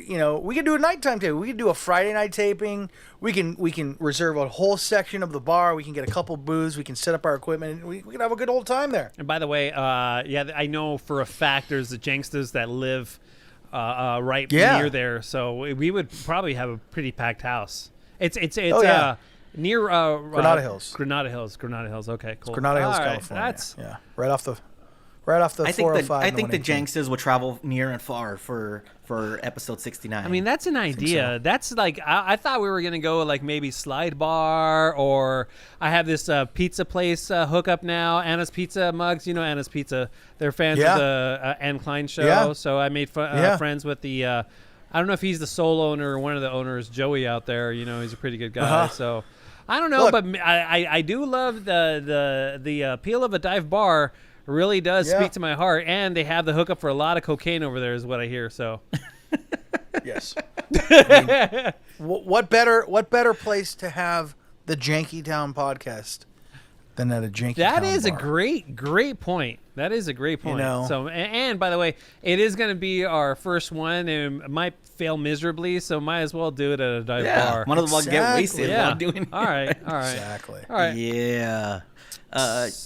can do a nighttime taping. We can do a Friday night taping. We can reserve a whole section of the bar. We can get a couple booths. We can set up our equipment. We can have a good old time there. And by the way, I know for a fact there's the Janksters that live right near there, so we would probably have a pretty packed house. It's yeah. near Granada Hills. Granada Hills. Okay, cool. Granada Hills, All right, California. That's yeah, right off the 405. I think the 118. Janksters will travel near and far for episode 69. I mean, that's an idea. That's I thought we were gonna go maybe Slide Bar, or I have this pizza place hookup now. Anna's Pizza Mugs. You know Anna's Pizza. They're fans Yeah. of the Ann Klein show. Yeah. So I made friends with the. I don't know if he's the sole owner or one of the owners, Joey out there. He's a pretty good guy. So I don't know, Look. but I do love the appeal of a dive bar. Really does speak to my heart, and they have the hookup for a lot of cocaine over there, is what I hear. So. Yes. I mean, what better place to have the Janky Town podcast than at a Janky. That Town is a bar. great point. That is a great point. You know? So, and by the way, it is going to be our first one, and it might fail miserably. So, might as well do it at a dive bar. Might as well get Exactly. wasted Yeah. while doing it. All right. Exactly. All right. Yeah.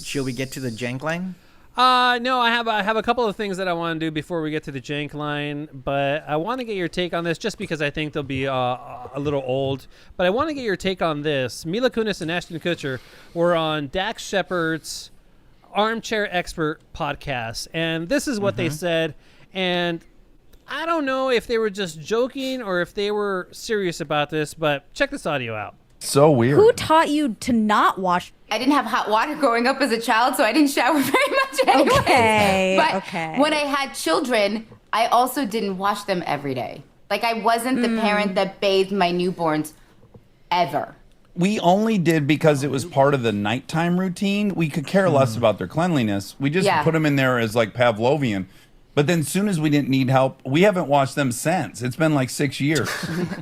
Shall we get to the jank line? No, I have a couple of things that I want to do before we get to the jank line, but I want to get your take on this just because I think they'll be a little old. But I want to get your take on this. Mila Kunis and Ashton Kutcher were on Dax Shepard's Armchair Expert podcast, and this is what they said. And I don't know if they were just joking or if they were serious about this, but check this audio out. So weird. Who taught you to not wash? I didn't have hot water growing up as a child, so I didn't shower very much anyway. Okay, But okay. when I had children, I also didn't wash them every day. Like, I wasn't the parent that bathed my newborns ever. We only did because it was part of the nighttime routine. We could care less about their cleanliness. We just Yeah. put them in there as like Pavlovian. But then soon as we didn't need help, we haven't washed them since. It's been like 6 years.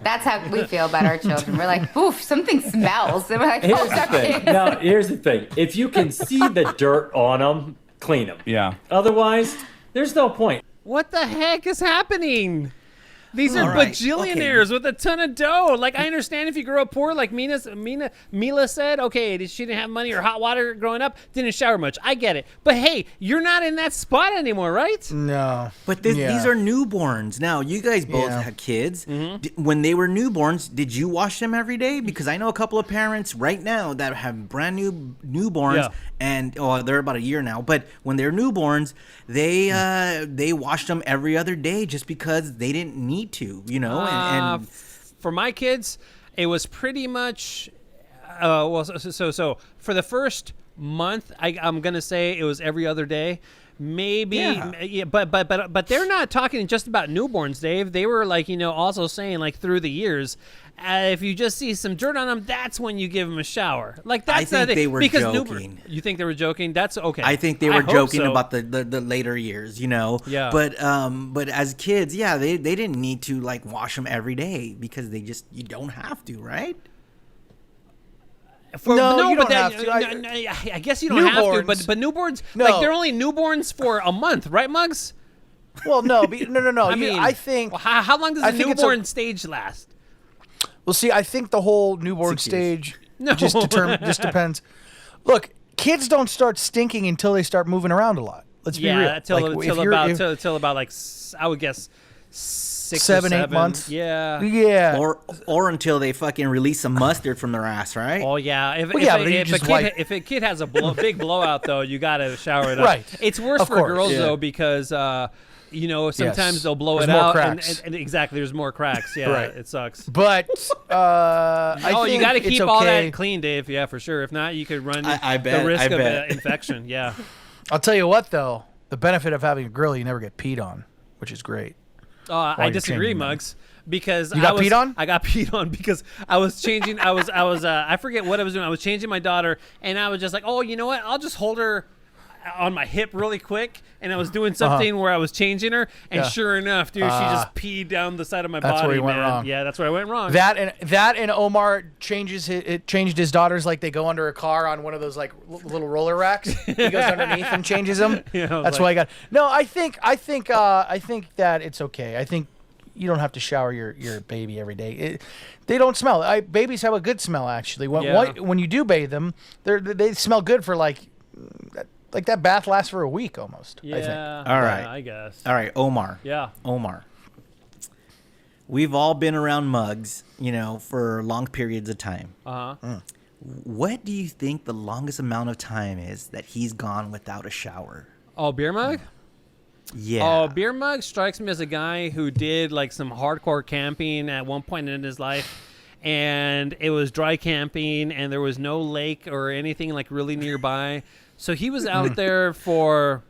That's how we feel about our children. We're like, oof, something smells. And we're like, Here's oh, the thing. Now, here's the thing. If you can see the dirt on them, clean them. Yeah. Otherwise, there's no point. What the heck is happening? These are All right, bajillionaires with a ton of dough. Like, I understand if you grew up poor, like Mila said, okay, she didn't have money or hot water growing up, didn't shower much. I get it. But hey, you're not in that spot anymore, right? No. But Yeah. these are newborns. Now, you guys both Yeah. had kids. When they were newborns, did you wash them every day? Because I know a couple of parents right now that have brand new newborns, Yeah. and they're about a year now. But when they're newborns, they wash them every other day just because they didn't need to, you know. And For my kids, it was pretty much so for the first month, I'm gonna say it was every other day. Maybe, yeah, but they're not talking just about newborns, Dave. They were like, also saying like through the years, if you just see some dirt on them, that's when you give them a shower. Like that's I think the thing. they were because joking. You think they were joking? That's okay. I think they were hope joking so. about the later years, you know. Yeah. But as kids, yeah, they didn't need to like wash them every day because you don't have to, right? No, you but don't have to. I guess you don't have to. Newborns. But newborns, No. like they're only newborns for a month, right, Muggs? Well, no. No. I mean, I think. well, how long does I a think it's newborn stage last? Well, see, I think the whole newborn 6 years. stage No. just depends. Look, kids don't start stinking until they start moving around a lot. Let's be real. Till about like I would guess 6 or 7, 8 months. Yeah. Yeah. Or until they fucking release some mustard from their ass, right? Oh yeah. If, Well, if, yeah, a- but you if, a just kid, wipe- if a kid has a big blowout though, you gotta shower it up. Right. It's worse Of for course. girls Yeah. though because sometimes Yes. they'll blow There's it more out cracks. and exactly there's more cracks. Yeah, Right. it sucks. But I Oh, think you got to it's keep all okay. that clean, Dave. Yeah, for sure. If not, you could run I the bet, risk I of bet. infection. Yeah. I'll tell you what, though, the benefit of having a grill, you never get peed on, which is great. I you're disagree, changing them. Muggs. Because You got peed on? I got peed on because I was changing. I forget what I was doing. I was changing my daughter, and I was just like, oh, you know what? I'll just hold her on my hip really quick, and I was doing something where I was changing her, and Yeah. sure enough, dude, she just peed down the side of my That's body. where you went man. wrong. Yeah, that's where I went wrong. That and Omar changed his daughters like they go under a car on one of those like little roller racks. He goes underneath and changes them. Yeah, I was That's like- why I got. No, I think that it's okay. I think you don't have to shower your baby every day. They don't smell. Babies have a good smell actually. When you do bathe them, they smell good for like that bath lasts for a week almost. yeah. I think. All right. I guess. All right, Omar. Yeah. Omar. We've all been around Muggs, for long periods of time. Uh-huh. What do you think the longest amount of time is that he's gone without a shower? Oh, beer mug. Yeah. Oh, beer mug strikes me as a guy who did like some hardcore camping at one point in his life, and it was dry camping, and there was no lake or anything like really nearby. So he was out there for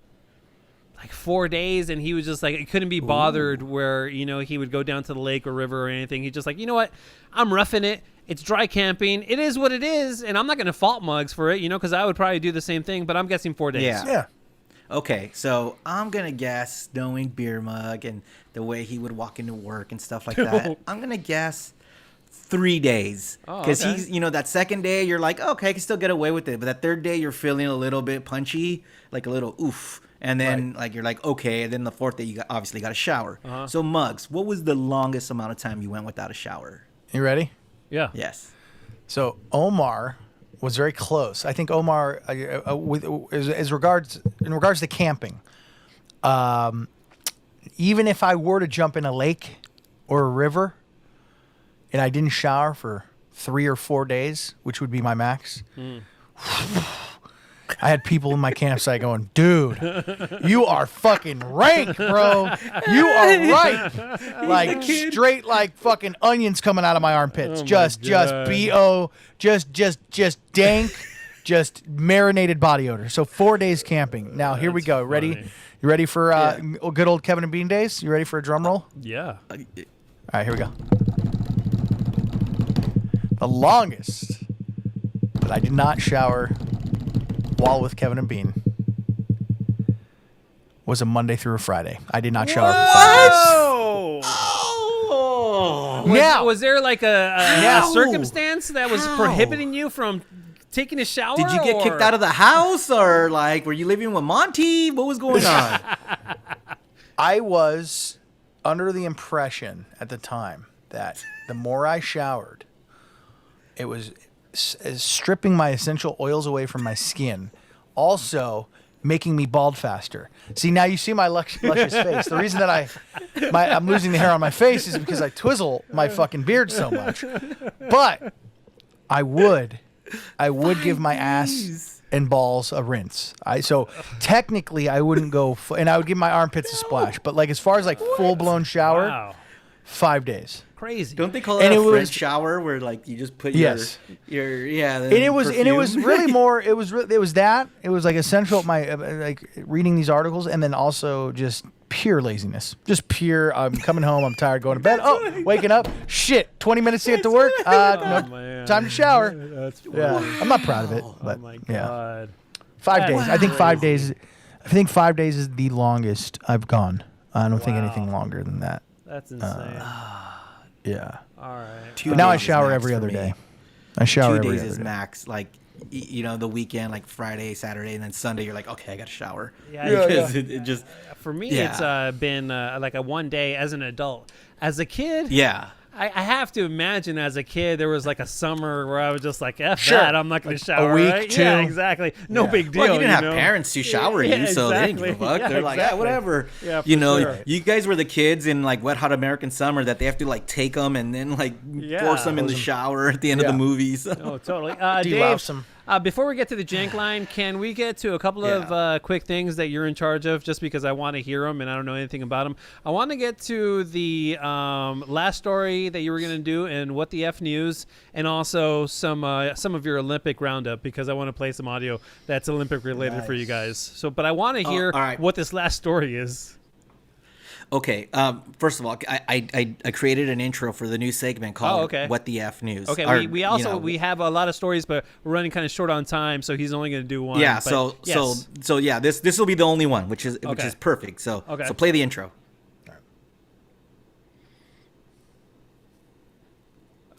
like 4 days, and he was just like, it couldn't be bothered where, he would go down to the lake or river or anything. He's just like, you know what? I'm roughing it. It's dry camping. It is what it is, and I'm not going to fault Muggs for it, because I would probably do the same thing, but I'm guessing 4 days. Yeah. Okay, so I'm going to guess, knowing Beer Mug and the way he would walk into work and stuff like that, I'm going to guess 3 days. Oh, Because okay. he's, that second day, you're like, okay, I can still get away with it. But that third day, you're feeling a little bit punchy, like a little oof. And then, you're like, okay. And then the fourth day, you obviously got a shower. So, Muggs, what was the longest amount of time you went without a shower? You ready? Yeah. Yes. So Omar was very close. I think Omar, in regards to camping, even if I were to jump in a lake or a river, and I didn't shower for 3 or 4 days, which would be my max. I had people in my campsite going, dude, you are fucking rank, bro. You are right. Like straight like fucking onions coming out of my armpits. Just B.O. Just dank, just marinated body odor. So 4 days camping. Now here we go. Ready? funny. You ready for good old Kevin and Bean days? You ready for a drum roll? Yeah. All right, here we go. The longest that I did not shower while with Kevin and Bean was a Monday through a Friday. I did not shower for 5 days. Oh. Now- Was there like a How? circumstance that was prohibiting you from taking a shower? Did you get kicked out of the house, or were you living with Monty? What was going on? I was under the impression at the time that the more I showered, it was stripping my essential oils away from my skin, also making me bald faster. See, now you see my luscious face. The reason that I'm losing the hair on my face is because I twizzle my fucking beard so much. But I would give my ass and balls a rinse. So technically I wouldn't go, and I would give my armpits a splash. But like as far as like full blown shower, Wow. 5 days. Crazy. Don't they call And it a it was- French shower where you just put Yes. your And it was really more. It was that. It was like essential. My like reading these articles, and then also just pure laziness. Just pure. I'm coming home. I'm tired. Going to bed. Oh, waking up. Shit. 20 minutes to get to work. No, man. time to shower. That's funny. Yeah, I'm not proud of it, but Oh my yeah, god. 5 days. I think Wow. 5 days. I think 5 days is the longest I've gone. I don't think anything longer than that. That's insane. Yeah. All right. But now I days is shower max every for other me. day. I shower 2 every days other is day. max. The weekend, like Friday, Saturday, and then Sunday, you're like, okay, I got to shower. Yeah, Because it just, For me, Yeah. it's been like a 1 day as an adult. As a kid, yeah. I have to imagine as a kid there was like a summer where I was just like, F Sure. that, I'm not going to shower. week, right? two. Yeah, exactly. No big deal. Well, you didn't have know? parents to shower Yeah, you, so they didn't give a exactly. fuck. Yeah, They're like, exactly. whatever. Yeah, for sure. You guys were the kids in like Wet Hot American Summer that they have to take them and then Yeah. force them in the shower at the end of the movie. So. Oh, totally. Delouse Dave, them. before we get to the jank line, can we get to a couple of quick things that you're in charge of, just because I want to hear them and I don't know anything about them? I want to get to the last story that you were going to do and what the F news, and also some of your Olympic roundup, because I want to play some audio that's Olympic related for you guys. So, but I want to hear all right. what this last story is. Okay. First of all, I created an intro for the new segment called okay. "What the F News." Okay, Or, we also you know, we have a lot of stories, but we're running kind of short on time, so he's only going to do one. Yeah. but yes. So yeah, this will be the only one, which is Okay. perfect. So Okay. so play the intro.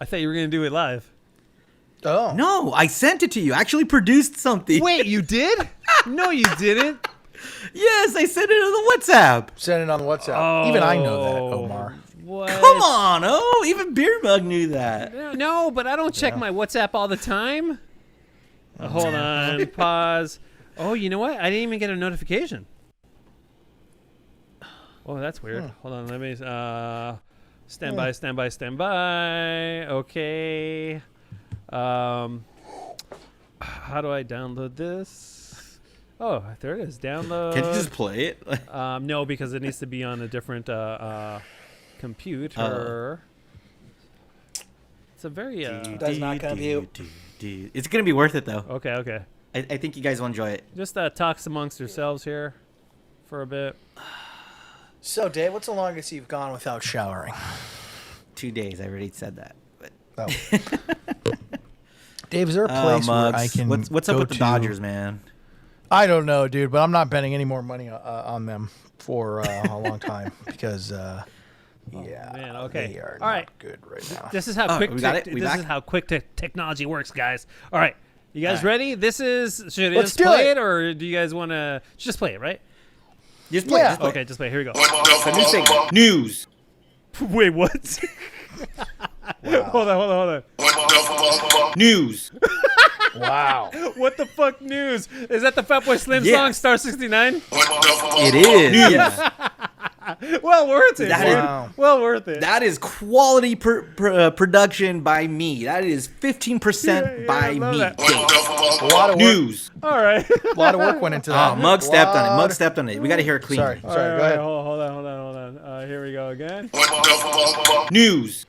I thought you were going to do it live. Oh. No, I sent it to you. I actually produced something. Wait, you did? No, you didn't. Yes, I sent it on the WhatsApp. Send it on WhatsApp. Even I know that, Omar. What? Come on, even Beer Mug knew that. No, but I don't check my WhatsApp all the time. Hold on. Pause. Oh, you know what? I didn't even get a notification. Oh, that's weird. Hold on. Let me. Stand by. Stand by. Stand by. Okay. How do I download this? Oh, there it is. Download. Can you just play it? No, because it needs to be on a different computer. It's a very Does not compute. It's gonna be worth it though. okay. I think you guys will enjoy it. Just talks amongst yourselves here for a bit. So, Dave, what's the longest you've gone without showering? 2 days. I already said that. But Oh. Dave, is there a place where I Muggs, can what's up go with the to- Dodgers, man? I don't know, dude, but I'm not betting any more money on them for a long time because Yeah. Man, okay. They are All right. not good right now. This is how Oh, quick. we got it? We this back? is how quick technology works, guys. All right, you guys All right. ready? This is. Should I Let's just do play it. it, or do you guys want to just play it? Right? Just play. Yeah. Just play. Okay, just play. Here we go. It's a new segment. News. Wait, what? Hold on. News. Wow. What the fuck news? Is that the Fatboy Slim Yeah. song, Star 69? It is. Yeah. Well worth it. That dude. Wow. Well worth it. That is quality production by me. That is 15% by I love me. that. A lot of work. News. All right. A lot of work went into that. Oh, Mug stepped on it. Lot- Mug stepped on it. We got to hear it clean. Sorry. All Sorry. right, Go ahead. Hold on. Here we go again. News.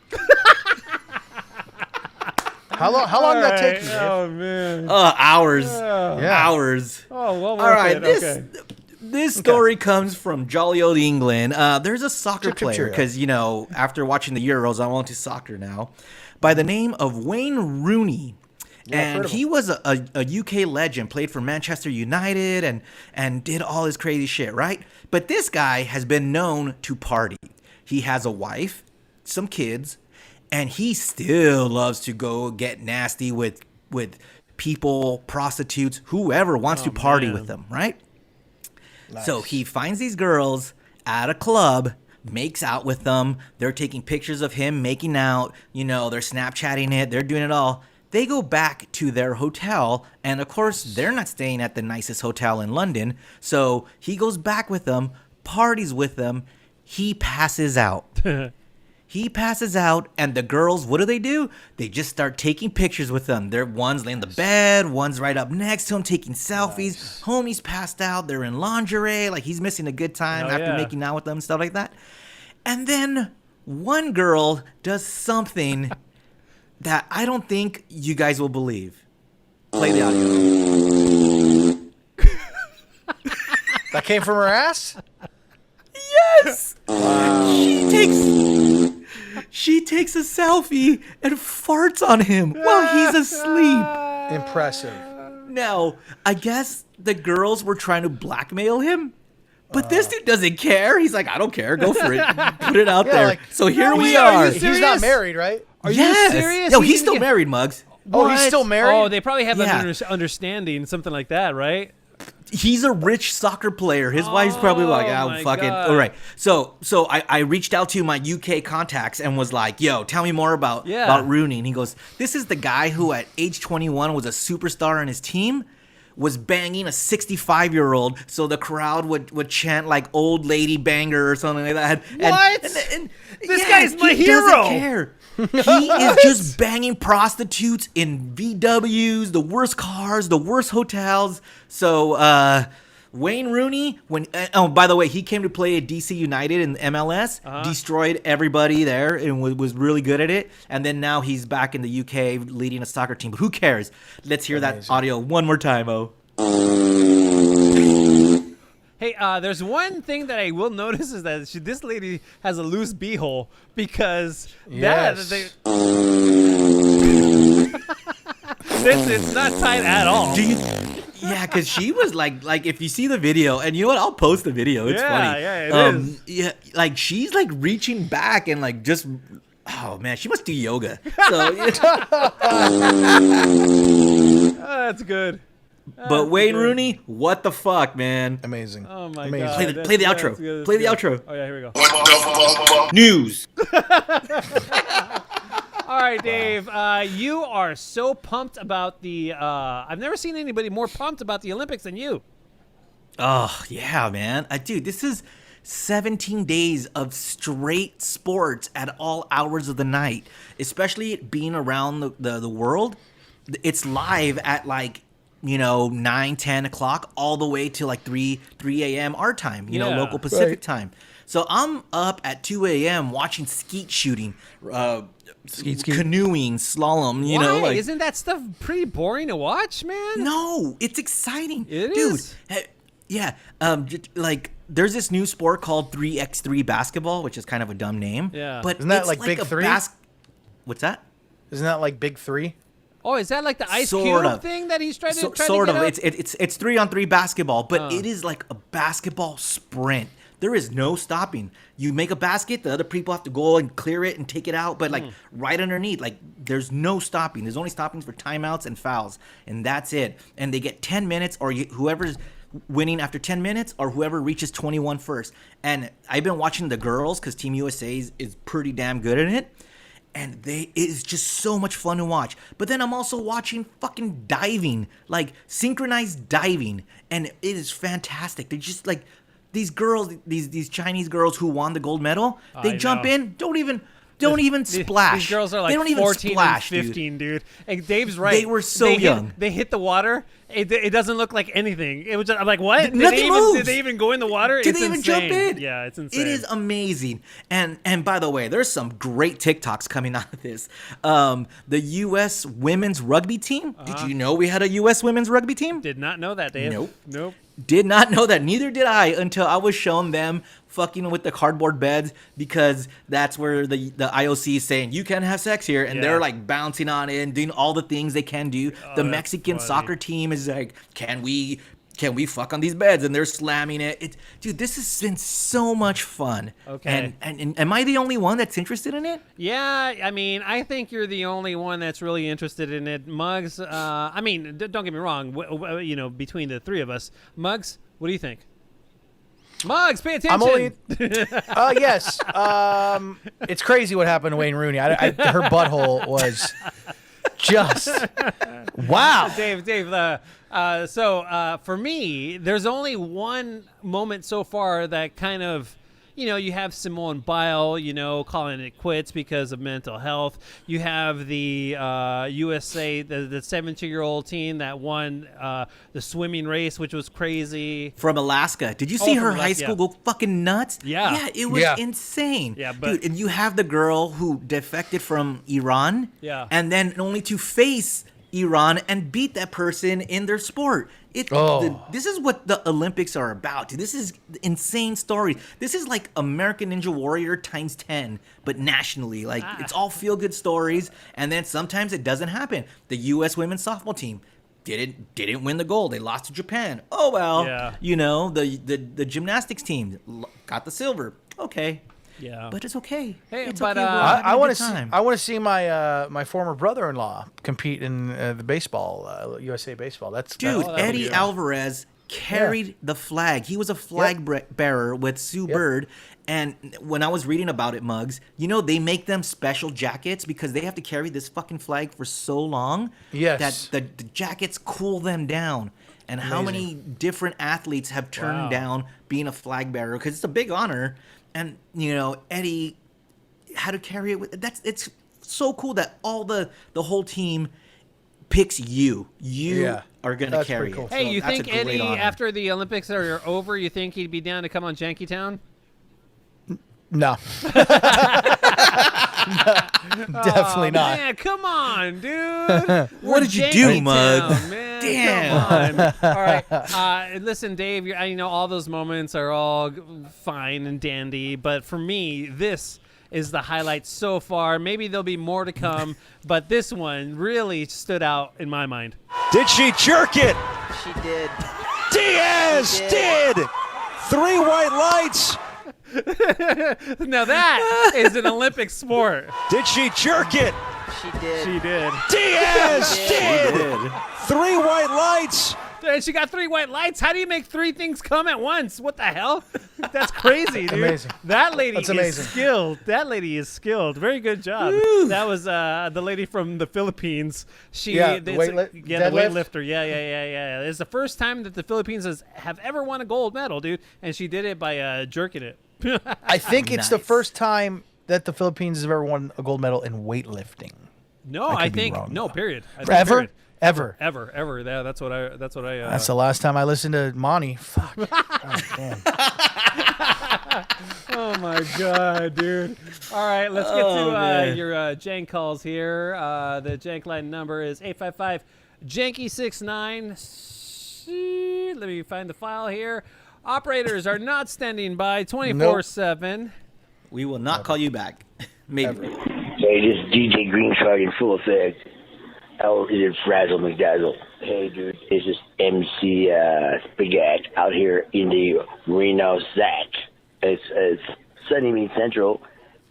How long did that take you? Dave? Oh man. Hours. Yeah. Hours. Oh, well worth All right. it. This Okay. this story comes from jolly old England. There's a soccer Chip, chip, player cheerio. because after watching the Euros, I'm on to soccer now, by the name of Wayne Rooney. Yeah, I've heard And of he was a UK legend, played for Manchester United and did all his crazy shit, right? But this guy has been known to party. He has a wife, some kids, and he still loves to go get nasty with people, prostitutes, whoever wants to party man. with them, right? So he finds these girls at a club, makes out with them. They're taking pictures of him making out. They're Snapchatting it. They're doing it all. They go back to their hotel, and of course, they're not staying at the nicest hotel in London. So he goes back with them, parties with them. He passes out. He passes out, and the girls, what do? They just start taking pictures with them. One's laying in the bed, one's right up next to him taking selfies. Homie's passed out. They're in lingerie, like he's missing a good time after yeah. making out with them, stuff like that. And then one girl does something that I don't think you guys will believe. Play the audio. That came from her ass? Yes! She takes a selfie and farts on him while he's asleep. Impressive. Now, I guess the girls were trying to blackmail him, but this dude doesn't care. He's like, I don't care. Go for it. Put it out there. like, so here we wait, are are. you He's serious? not married, right? Are Yes. you serious? Yo, He he's didn't still get- married, Muggs. Oh, he's still married? Oh, they probably have Yeah. an understanding, something like that, right? He's a rich soccer player. His wife's probably like, Oh oh, my fucking. God. All right. So I reached out to my UK contacts and was like, yo, tell me more about Rooney. And he goes, this is the guy who at age 21 was a superstar on his team, was banging a 65-year-old. So the crowd would chant like old lady banger or something like that. What? This guy's my he hero. Doesn't care. He is just banging prostitutes in VWs, the worst cars, the worst hotels. So Wayne Rooney, by the way, he came to play at DC United in MLS, destroyed everybody there, and was really good at it. And then now he's back in the UK leading a soccer team. But who cares? Let's hear that audio one more time, Hey, there's one thing that I will notice is that this lady has a loose beehole because Yes. it's not tight at all. Yeah, because she was like if you see the video, and you know what, I'll post the video. It's funny. Yeah, it is. Yeah, like she's like reaching back and like just, oh man, she must do yoga. So, That's good. but Wayne Rooney, what the fuck, man? Amazing. Oh my Amazing. god. Play the That's outro. good, Play the that's outro. good. Oh yeah, here we go. News. All right, Dave. You are so pumped about the. I've never seen anybody more pumped about the Olympics than you. Oh yeah, man. Dude, this is 17 days of straight sports at all hours of the night, especially being around the world. It's live at like 9, 10 o'clock all the way to like 3 a.m. our time, local Pacific time. So I'm up at 2 a.m. watching skeet shooting, canoeing, slalom, Why? Isn't that stuff pretty boring to watch, man? No, it's exciting. It Dude, is? Yeah. Like there's this new sport called 3x3 basketball, which is kind of a dumb name. Yeah. But Isn't that it's like Big a Three? What's that? Isn't that like Big Three? Oh, is that like the Ice Sort Cube of. thing that he's trying to Sort get of. up? It's 3-on-3 basketball, but it is like a basketball sprint. there is no stopping. You make a basket, the other people have to go and clear it and take it out, but like right underneath, like there's no stopping. There's only stoppings for timeouts and fouls, and that's it. And they get 10 minutes, or whoever's winning after 10 minutes, or whoever reaches 21 first. And I've been watching the girls because Team USA is pretty damn good at it. And it is just so much fun to watch. But then I'm also watching fucking diving, like synchronized diving, and it is fantastic. They're just like these girls, these Chinese girls who won the gold medal. They jump in, don't even splash. These girls are like they don't even 14 splash, and 15, dude. And Dave's right. They were so young. They hit the water. It doesn't look like anything. It was just, I'm like, what? Nothing moves. Did they even go in the water? Did It's they even insane. jump in? Yeah, it's insane. It is amazing. And by the way, there's some great TikToks coming out of this. The U.S. women's rugby team. Did you know we had a U.S. women's rugby team? Did not know that, Dave. Nope. Did not know that. Neither did I until I was shown them fucking with the cardboard beds, because that's where the IOC is saying you can't have sex here, and they're like bouncing on it and doing all the things they can do. The Mexican soccer team is like, can we fuck on these beds? And they're slamming it. Dude, this has been so much fun. Okay. And am I the only one that's interested in it? Yeah, I mean, I think you're the only one that's really interested in it. Muggs, I mean, don't get me wrong, between the three of us. Muggs, what do you think? Muggs, pay attention. I'm only. Yes. It's crazy what happened to Wayne Rooney. Her butthole was just wow. Dave. So for me, there's only one moment so far that kind of, you have Simone Biles, calling it quits because of mental health. You have the USA, the 17-year-old team that won the swimming race, which was crazy. From Alaska. Did you see her from high school go fucking nuts? Yeah. Yeah, it was insane. Yeah, but dude, and you have the girl who defected from Iran. Yeah. And then only to face Iran and beat that person in their sport. This is what the Olympics are about, dude. This is insane story. This is like American Ninja Warrior times 10, but nationally. Like, it's all feel-good stories, and then sometimes it doesn't happen. The U.S. women's softball team didn't win the gold. They lost to Japan. Oh, well. Yeah. The gymnastics team got the silver. Okay. Yeah, but it's okay. Hey, it's but okay. I want to see my former brother-in-law compete in the baseball, USA baseball. That's Eddie Alvarez carried the flag. He was a flag bearer with Sue Bird. And when I was reading about it, Muggs, they make them special jackets because they have to carry this fucking flag for so long. Yes. That the jackets cool them down. And how many different athletes have turned down being a flag bearer, because it's a big honor. And Eddie had to carry it with. It's so cool that the whole team picks you. You are gonna carry it. Cool. Hey, So you that's think a great Eddie, honor. after the Olympics are over, you think he'd be down to come on Janky Town? No. Definitely not. Man, come on, dude. What did you do, Muggs? Man, Damn. Come on. All right. Listen, Dave, I know all those moments are all fine and dandy, but for me, this is the highlight so far. Maybe there'll be more to come, but this one really stood out in my mind. Did she jerk it? She did. Diaz did. 3 white lights. Now that is an Olympic sport. Did she jerk it? She did. She did. Diaz did. 3 white lights. And she got 3 white lights. How do you make 3 things come at once? What the hell? That's crazy, dude. Amazing. That lady That's is amazing. skilled. That lady is skilled. Very good job. That was the lady from the Philippines. The the deadlift? weightlifter. Yeah. It's the first time that the Philippines have ever won a gold medal, dude. And she did it by jerking it. I think it's the first time that the Philippines has ever won a gold medal in weightlifting. No, I I could be think wrong, no. though. Period. I think Ever? period. Ever. Ever. Yeah, that's what I. That's the last time I listened to Monty. Fuck. Oh, damn. Oh my god, dude! All right, let's get to your jank calls here. The jank line number is 855-Janky69. Let me find the file here. Operators are not standing by 24/7. We will not call you back. Maybe. Hey, this is DJ Greenshard in full effect. Oh, is it Frazzle McDazzle? Hey, dude, it's just MC Spaghetti out here in the Reno Zach. It's Sunnymead Central,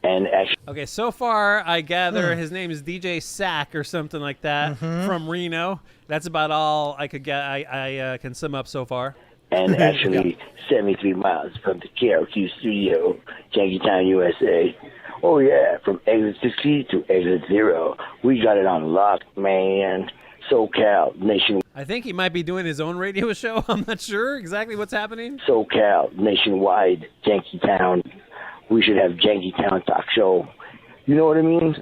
and actually. Okay, so far I gather his name is DJ Sack or something like that from Reno. That's about all I could get. I can sum up so far. And actually 73 miles from the KRQ studio, Jankytown, USA. Oh, yeah, from exit 60 to exit 0. We got it on lock, man. SoCal, nationwide. I think he might be doing his own radio show. I'm not sure exactly what's happening. SoCal, nationwide, Jankytown. We should have Jankytown Talk Show. You know what I mean?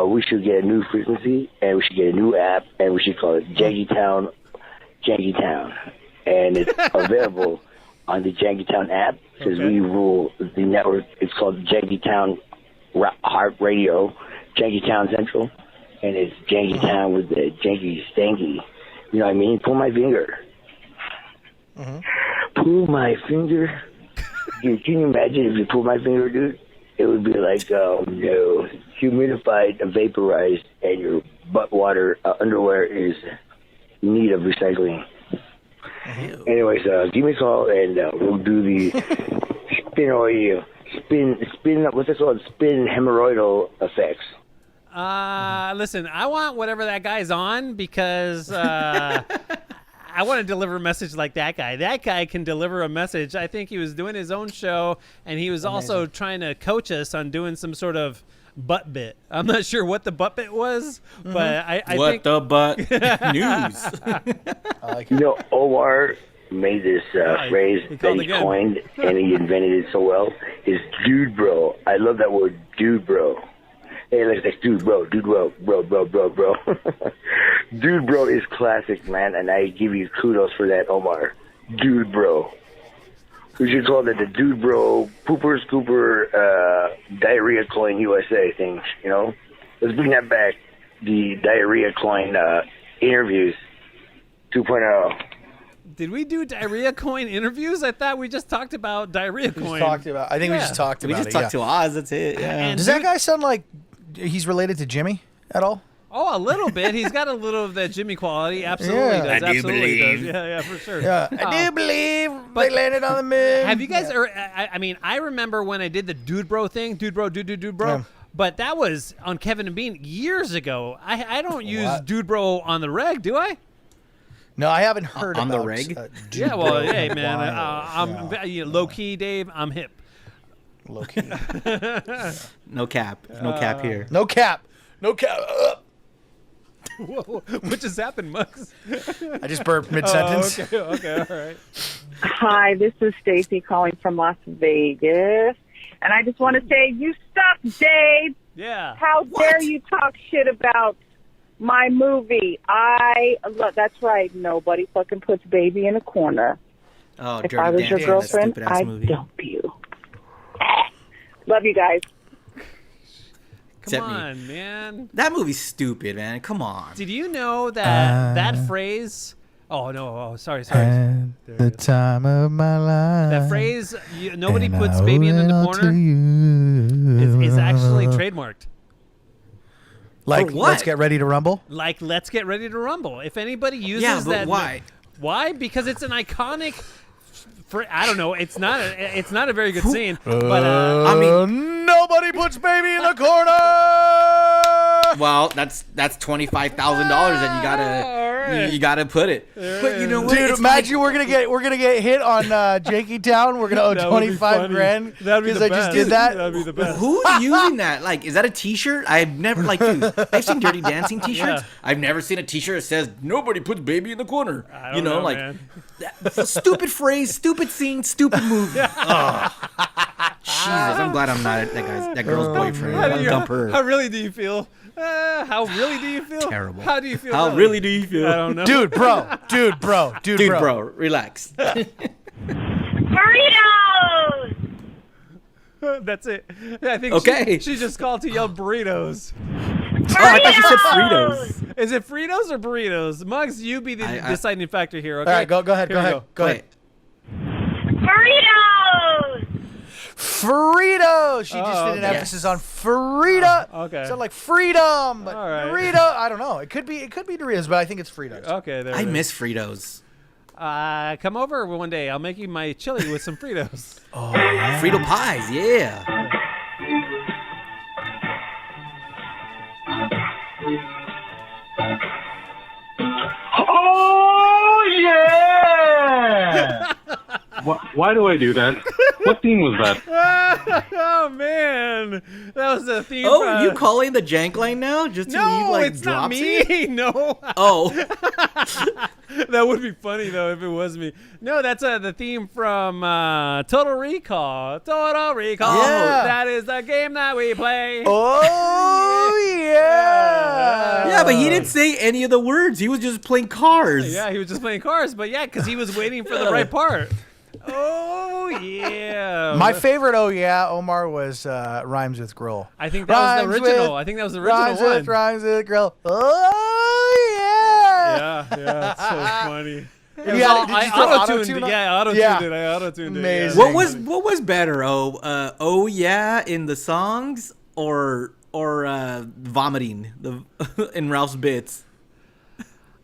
We should get a new frequency, and we should get a new app, and we should call it Jankytown. And it's available on the Jankytown app because we rule the network. It's called Jankytown Heart Radio, Jankytown Central, and it's Jankytown with the Janky Stanky. You know what I mean? Pull my finger. Pull my finger. Dude, can you imagine if you pull my finger, dude? It would be like, humidified, vaporized, and your butt water underwear is in need of recycling. Anyways, give me a call and we'll do the what's it called? Spin hemorrhoidal effects. Listen, I want whatever that guy's on because I want to deliver a message like that guy. That guy can deliver a message. I think he was doing his own show, and he was also trying to coach us on doing some sort of butt bit. I'm not sure what the butt bit was, but I think... the butt news? You know, Omar made this phrase that he coined, and he invented it so well, is dude bro. I love that word, dude bro. Hey, let's like dude bro. Dude bro. Dude bro is classic, man, and I give you kudos for that, Omar. Dude bro. We should call it the Dude Bro Pooper Scooper Diarrhea Coin USA thing, you know? Let's bring that back. The Diarrhea Coin interviews 2.0. Did we do Diarrhea Coin interviews? I thought we just talked about Diarrhea Coin. I think we just talked about it. We just talked to Oz, that's it. Yeah. Does that guy sound like he's related to Jimmy at all? Oh, a little bit. He's got a little of that Jimmy quality. Absolutely does. Absolutely does. Yeah, for sure. Yeah. I do believe they landed on the moon. Have you guys I mean, I remember when I did the Dude Bro thing. Dude Bro. Yeah. But that was on Kevin and Bean years ago. I don't use Dude Bro on the reg, do I? No, I haven't heard on about the reg. Yeah, well, hey, man. I'm low key, Dave. I'm hip. Low key. No cap. No cap here. No cap. No cap. Whoa, what just happened, Muggs? I just burped mid-sentence. Okay, all right. Hi, this is Stacy calling from Las Vegas. And I just want to say, you suck, Dave. Yeah. How dare you talk shit about my movie? That's right. Nobody fucking puts baby in a corner. Oh, if I was your girlfriend, I'd dump you. Love you guys. Come on, man. That movie's stupid, man. Come on. Did you know that that phrase? Oh no! Oh, sorry. The time of my life. That phrase, nobody puts baby in the corner, is actually trademarked. Like, let's get ready to rumble? Like, let's get ready to rumble. If anybody uses that, why? Why? Because it's an iconic. I don't know. It's not a very good scene. But I mean, nobody puts baby in the corner. Well, that's $25,000 that you gotta put it. But you know what? Dude, imagine we're gonna get hit on Jankytown. We're gonna owe 25 grand because I just did that. That'd be the best. Who's using that? Like, is that a T-shirt? I've never dude, I've seen Dirty Dancing T-shirts. Yeah. I've never seen a T-shirt that says "Nobody puts baby in the corner." I don't know, man. Stupid phrase, stupid scene, stupid movie. Oh. Jesus, I'm glad I'm not that girl's boyfriend. I'll dump her. How really do you feel? How really do you feel? Terrible. How do you feel? How really do you feel? I don't know. Dude, bro. Relax. Burritos! That's it. I think she just called to yell burritos. Oh, I thought you said Fritos. Is it Fritos or burritos? Muggs, you be the deciding factor here, okay? All right, go ahead. Go ahead. Burritos! Fritos. She just did an emphasis on Frida. Okay. Sound like freedom, but All right. Dorito. I don't know. It could be Doritos, but I think it's Fritos. Okay, there. I miss Fritos. Come over one day. I'll make you my chili with some Fritos. Oh, Frito pies, yeah. Oh yeah! Why do I do that? What theme was that? Oh man, that was the theme. Oh, are you calling the jank line now? Just to leave, like, it's not drops me. it? No. Oh. That would be funny though if it was me. No, that's the theme from Total Recall. Total Recall. Yeah. That is the game that we play. Oh yeah. Yeah, but he didn't say any of the words. He was just playing cars. Yeah, he was just playing cars, but yeah, because he was waiting for the right part. Oh yeah. My favorite, oh yeah, Omar was Rhymes with Grill. I think that was the original. I think that was the original Rhymes one. with Rhymes with Grill. Oh yeah. Yeah, it's so funny. Did you auto-tuned it. Yeah, auto-tuned Yeah. it. I auto-tuned Amazing. it. What was better? Oh yeah, in the songs or vomiting in Ralph's bits?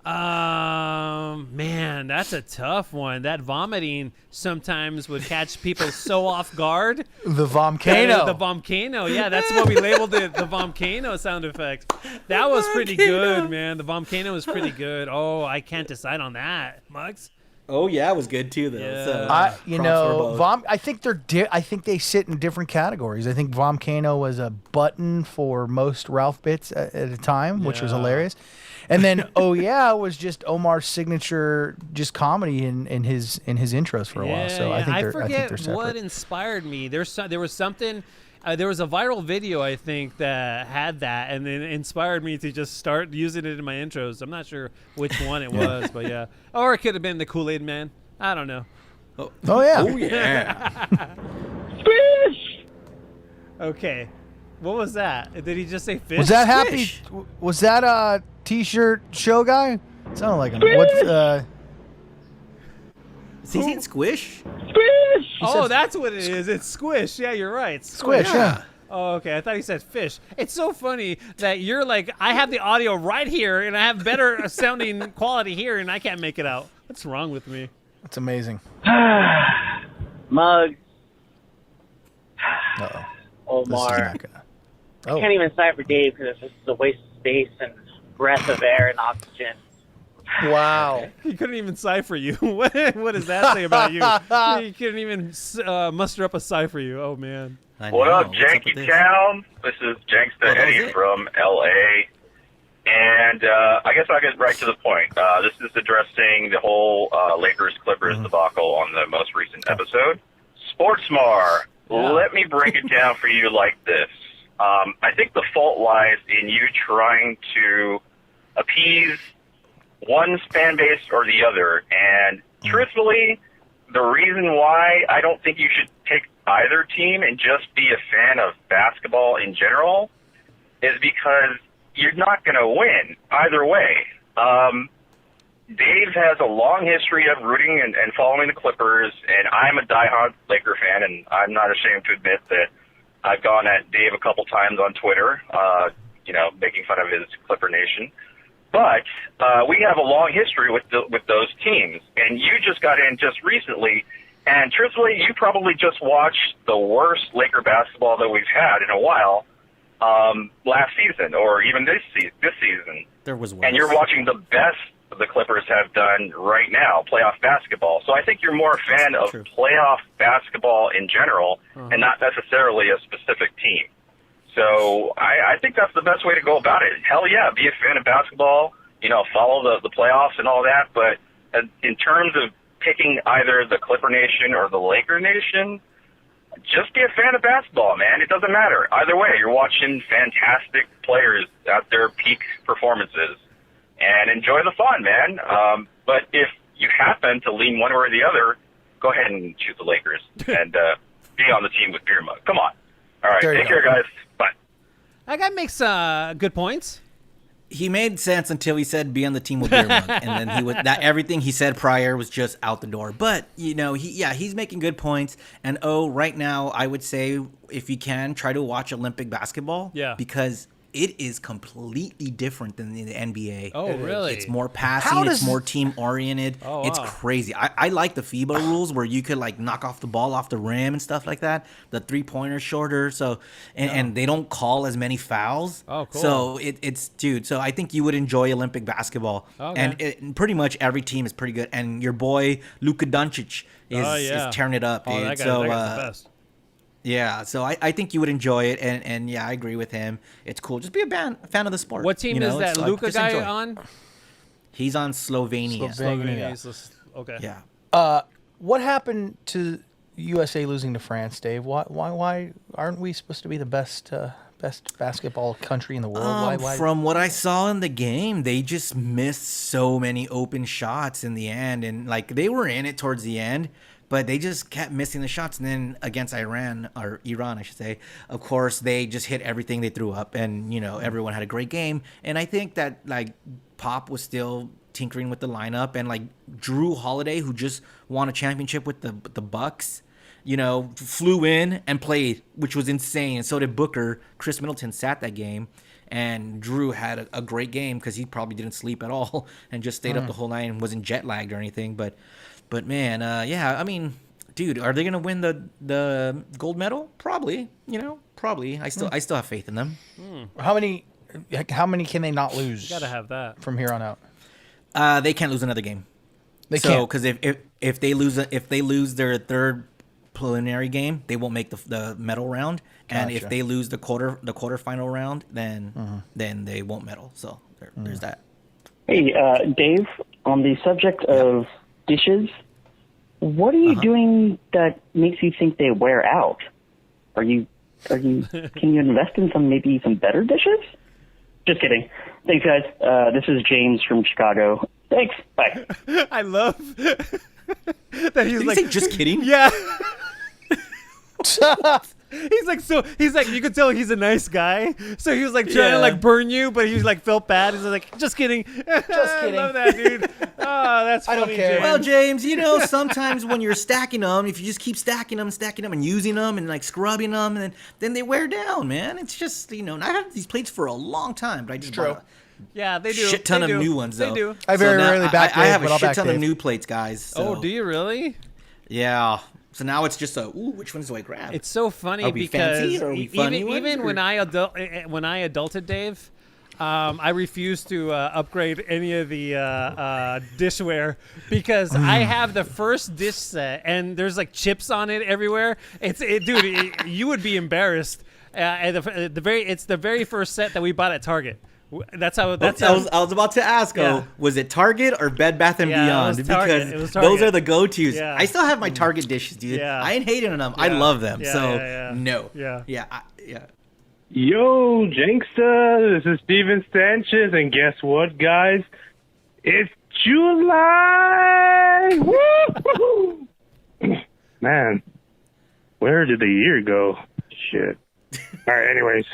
Man, that's a tough one. That vomiting sometimes would catch people so off guard. The Vomcano. The Vomcano. Yeah, that's what we labeled it. The Vomcano sound effect. That was pretty good, man. The Vomcano was pretty good. Oh, I can't decide on that. Muggs? Oh yeah, it was good too though. Yeah. So, I think I think they sit in different categories. I think Vomcano was a button for most Ralph bits at a time, which was hilarious. And then oh yeah was just Omar's signature just comedy in his intros for a while. So I think they're separate. What inspired me. There was something. There was a viral video I think that had that, and then inspired me to just start using it in my intros. I'm not sure which one it was, but yeah. Or it could have been the Kool-Aid Man. I don't know. Oh yeah. Oh yeah. Fish. Okay. What was that? Did he just say fish? Was that Squish. happy? Was that a T-shirt show guy? Sounded like him. What's Is he saying squish? Oh, that's what it is. It's squish. Yeah, you're right. Squish, yeah. Oh, okay. I thought he said fish. It's so funny that you're like, I have the audio right here, and I have better sounding quality here, and I can't make it out. What's wrong with me? That's amazing. Mug. Uh-oh. Omar. Oh. I can't even sign for Dave because this is a waste of space and breath of air and oxygen. Wow. He couldn't even sigh for you. What does that say about you? He couldn't even muster up a sigh for you. Oh, man. What up, Janky Town? This is Janksta Eddie from L.A. And I guess I'll get right to the point. This is addressing the whole Lakers-Clippers debacle on the most recent episode. Sportsmar, let me break it down for you like this. I think the fault lies in you trying to appease one fan base or the other. And truthfully, the reason why I don't think you should take either team and just be a fan of basketball in general is because you're not going to win either way. Dave has a long history of rooting and following the Clippers, and I'm a diehard Laker fan, and I'm not ashamed to admit that I've gone at Dave a couple times on Twitter, making fun of his Clipper Nation. But we have a long history with those teams, and you just got in just recently, and truthfully, you probably just watched the worst Laker basketball that we've had in a while last season, or even this season. There was worse. And you're watching the best the Clippers have done right now, playoff basketball. So I think you're more a fan of playoff basketball in general, and not necessarily a specific team. So I think that's the best way to go about it. Hell yeah, be a fan of basketball, follow the playoffs and all that. But in terms of picking either the Clipper Nation or the Laker Nation, just be a fan of basketball, man. It doesn't matter. Either way, you're watching fantastic players at their peak performances. And enjoy the fun, man. But if you happen to lean one way or the other, go ahead and choose the Lakers and be on the team with Beer Mug. Come on. All right, take care, guys. Bye. That guy makes good points. He made sense until he said be on the team with Beer Mug, and then everything he said prior was just out the door. But he's making good points. And right now I would say if you can try to watch Olympic basketball, because it is completely different than the NBA. Oh, really? It's more passing. It's more team oriented. Oh, It's wow. crazy. I like the FIBA rules where you could like knock off the ball off the rim and stuff like that. The 3-pointer shorter. So and they don't call as many fouls. Oh, cool. So it's dude. So I think you would enjoy Olympic basketball. Okay. And pretty much every team is pretty good. And your boy Luka Doncic is tearing it up, dude. Oh, that guy, so that guy's the best. yeah, so I think you would enjoy it, and yeah, I agree with him. It's cool. Just be a fan of the sport. What team is that Luka just guy enjoy it. on? He's on Slovenia. Slovenia. Okay. Yeah. What happened to USA losing to France, Dave? Why aren't we supposed to be the best basketball country in the world? Why? From what I saw in the game, they just missed so many open shots in the end, and like they were in it towards the end, but they just kept missing the shots. And then against Iran, I should say, of course, they just hit everything they threw up, and everyone had a great game. And I think that like Pop was still tinkering with the lineup, and like Drew Holiday, who just won a championship with the Bucks, flew in and played, which was insane. And so did Booker. Chris Middleton sat that game, and Drew had a great game because he probably didn't sleep at all and just stayed up the whole night and wasn't jet lagged or anything. But man, yeah, I mean, dude, are they gonna win the gold medal? Probably. Probably. I still have faith in them. How many can they not lose? You gotta have that from here on out. They can't lose another game. They can't, because if they lose their third preliminary game, they won't make the medal round. And if Gotcha. they lose the quarterfinal round, then they won't medal. So there's that. Hey, Dave, on the subject of dishes, what are you doing that makes you think they wear out? Can you invest in some better dishes? Just kidding. Thanks, guys. This is James from Chicago. Thanks. Bye. I love that he's Did like, you say just kidding? Yeah. He's like, you could tell he's a nice guy. So he was like trying to like burn you, but he like felt bad. He's like, just kidding. Just kidding. I love that, dude. Oh, that's funny. I don't care. Well, James, sometimes when you're stacking them, if you just keep stacking them and using them and like scrubbing them, and then they wear down, man. It's just, I've had these plates for a long time, but I just bought Yeah, they a do. shit ton They of do. new ones, though. They do. I very rarely back I Dave, have but a I'll shit back ton of Dave. new plates, guys. So. Oh, do you really? Yeah. So now it's just which ones do I grab? It's so funny Are we because fancy or are we funny even ones, when I adulted, Dave, I refused to upgrade any of the dishware because I have the first dish set and there's like chips on it everywhere. Dude, you would be embarrassed. It's the very first set that we bought at Target. That's how. I was about to ask. Yeah. Was it Target or Bed Bath and Yeah, it Beyond? was Target. Because It was Target. those are the go-tos. Yeah. I still have my Target dishes, dude. Yeah. I ain't hating on them. I Yeah. love them. Yeah, so yeah. no. Yeah. Yeah. Yo, Janksta, this is Steven Sanchez, and guess what, guys? It's July! Woo! Man, where did the year go? Shit. All right, anyways,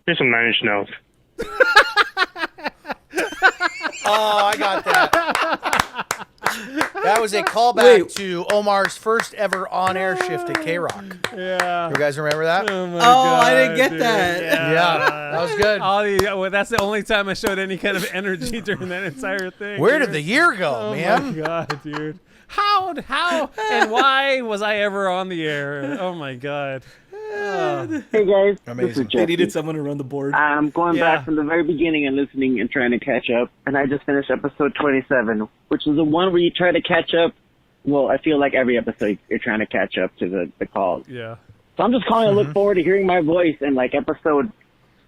here's some 9 Inch Nails. Oh, I got that. That was a callback to Omar's first ever on-air shift at K-Rock. Yeah. You guys remember that? Oh, my I didn't get dude. that. Yeah, that was good. That's the only time I showed any kind of energy during that entire thing. Where dude. did the year go, Oh man? my god, dude! How and why was I ever on the air? Oh my god! Oh. Hey, guys. This is Amazing. They Jesse. needed someone to run the board. I'm going Yeah. back from the very beginning and listening and trying to catch up. And I just finished episode 27, which is the one where you try to catch up. Well, I feel like every episode you're trying to catch up to the calls. Yeah. So I'm just calling to look forward to hearing my voice in like episode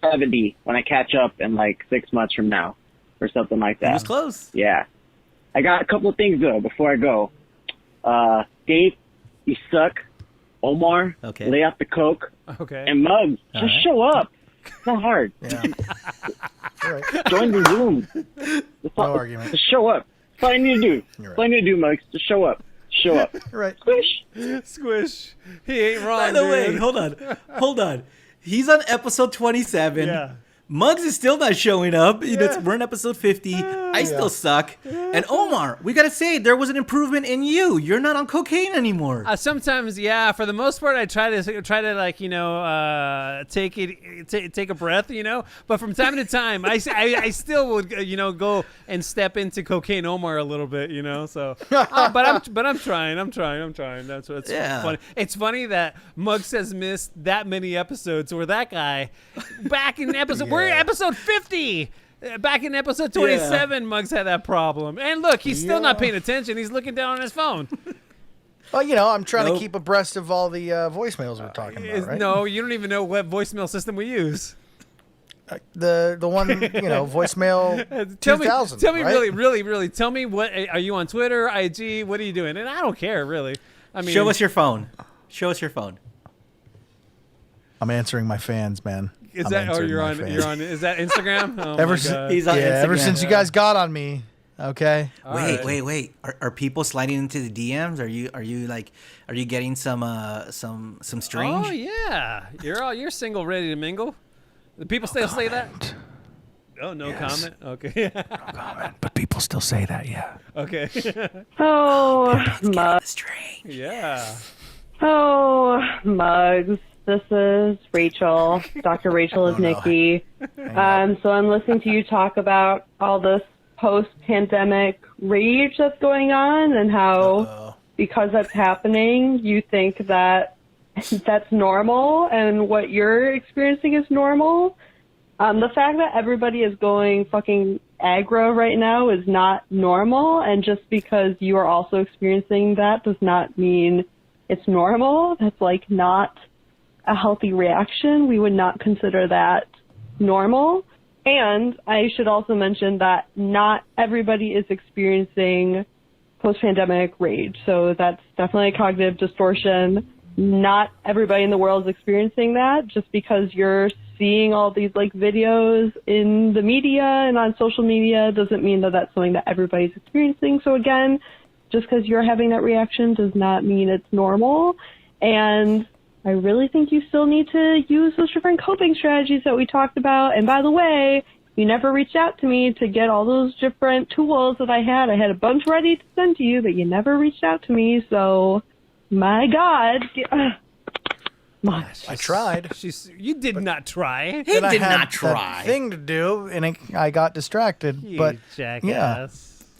70 when I catch up in like 6 months from now or something like that. It was close. Yeah. I got a couple of things though before I go. Dave, you suck. Omar, Okay. lay off the coke. Okay. And Muggs, All just right. show up. It's not hard. Yeah. All right. Join the Zoom. No argument. Just show up. That's all I need to do. You're That's all I need to do, Muggs. Just show up. Show up. You're right. Squish. Squish. He ain't wrong. By the way, dude. hold on. He's on episode 27. Yeah. Muggs is still not showing up. We're in episode 50. I still suck. And Omar, we gotta say there was an improvement in you. You're not on cocaine anymore. Sometimes, yeah. For the most part, I try to like take a breath, But from time to time, I still would go and step into cocaine Omar a little bit, So, but I'm trying. That's what's funny. It's funny that Muggs has missed that many episodes where that guy back in episode. We're episode 50. Back in episode 27, Muggs had that problem. And look, he's still not paying attention. He's looking down on his phone. Well, I'm trying to keep abreast of all the voicemails we're talking about, right? No, you don't even know what voicemail system we use. The one, voicemail 2000. Tell me right? really. Tell me what are you on Twitter, IG? What are you doing? And I don't care really. I mean, show us your phone. I'm answering my fans, man. Is that? Oh, you're on. Is that Instagram? Oh ever, my God. He's on Instagram. Ever since you guys got on me. Okay. Wait. Are people sliding into the DMs? Are you getting some strange? Oh yeah. You're single, ready to mingle. The people still say that. Oh, no comment. Okay. No comment. But people still say that. Yeah. Okay. Oh, Muggs. Yeah. Oh, Muggs. This is Rachel. Dr. Rachel is Nikki. So I'm listening to you talk about all this post-pandemic rage that's going on and how because that's happening, you think that that's normal and what you're experiencing is normal. The fact that everybody is going fucking aggro right now is not normal, and just because you are also experiencing that does not mean it's normal. That's like not a healthy reaction. We would not consider that normal. And I should also mention that not everybody is experiencing post-pandemic rage. So that's definitely a cognitive distortion. Not everybody in the world is experiencing that. Just because you're seeing all these like videos in the media and on social media doesn't mean that that's something that everybody's experiencing. So again, just because you're having that reaction does not mean it's normal. And I really think you still need to use those different coping strategies that we talked about. And by the way, you never reached out to me to get all those different tools that I had. I had a bunch ready to send to you, but you never reached out to me. So, my God. I tried. You did not try. He did not that try. thing to do, and I got distracted. But jackass. yeah.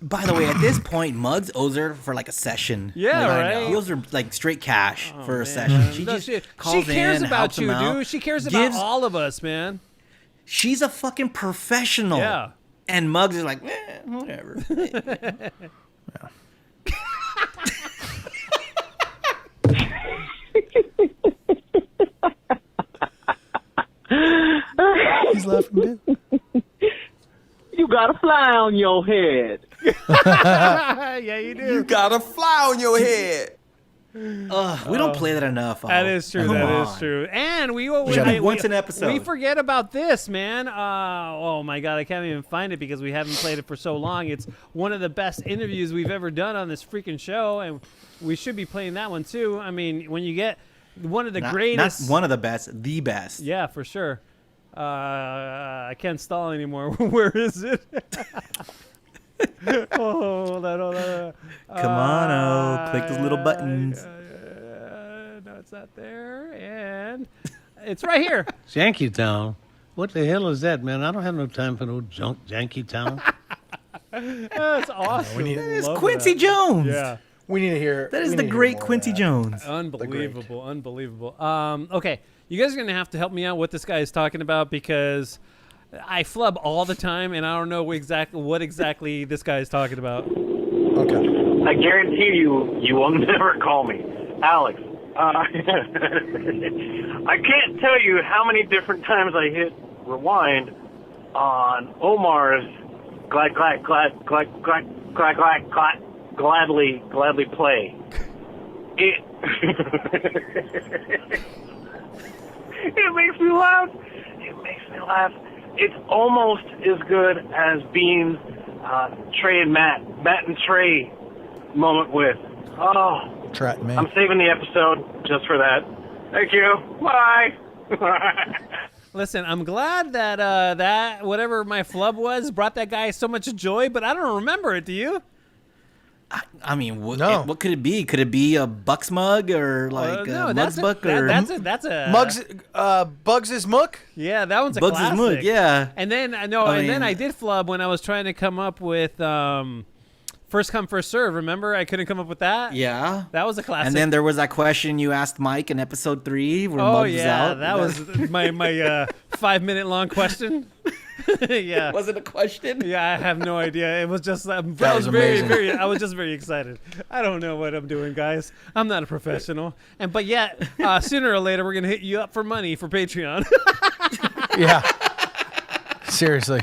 By the way, at this point, Muggs owes her for like a session. Yeah, like, right. He owes her like straight cash for a session. She just calls she cares in, about helps you, him out, dude. She cares about all of us, man. She's a fucking professional. Yeah. And Muggs is like, whatever. He's laughing too. You got a fly on your head. Yeah, you do. You got a fly on your head. We don't play that enough. That is true. That is true. And we once an episode. We forget about this, man. Oh my God, I can't even find it because we haven't played it for so long. It's one of the best interviews we've ever done on this freaking show, and we should be playing that one too. I mean, when you get one of the greatest, not one of the best, the best. Yeah, for sure. I can't stall anymore. Where is it? Hold on. Come on, click those little buttons. No, it's not there. And it's right here. Janky Town? What the hell is that, man? I don't have no time for no Janky Town. That's awesome. That is Quincy Jones. Yeah. We need to hear. That is the great Quincy Jones. Unbelievable. Okay, you guys are going to have to help me out what this guy is talking about because I flub all the time and I don't know what exactly this guy is talking about. Okay. I guarantee you will never call me. Alex, I can't tell you how many different times I hit rewind on Omar's gladly play. It makes me laugh. laugh. It's almost as good as Bean's Trey and Matt and Trey moment with. Oh, I'm saving the episode just for that. Thank you. Bye. Listen, I'm glad that that whatever my flub was brought that guy so much joy, but I don't remember it. Do you? I mean, what could it be? Could it be a Bucks mug or like no, a that's Mugs Buck or that's a Mugs, Bugs' Mook? Yeah, that one's a Bugs' classic. Mook, yeah. And then then I did flub when I was trying to come up with first come first serve. Remember, I couldn't come up with that. Yeah, that was a classic. And then there was that question you asked Mike in episode 3 where Mugs was out. that was my 5-minute long question. Yeah, was it a question? Yeah, I have no idea. It was just I was amazing. I was just very excited. I don't know what I'm doing, guys. I'm not a professional, but yet sooner or later we're gonna hit you up for money for Patreon. Yeah. Seriously.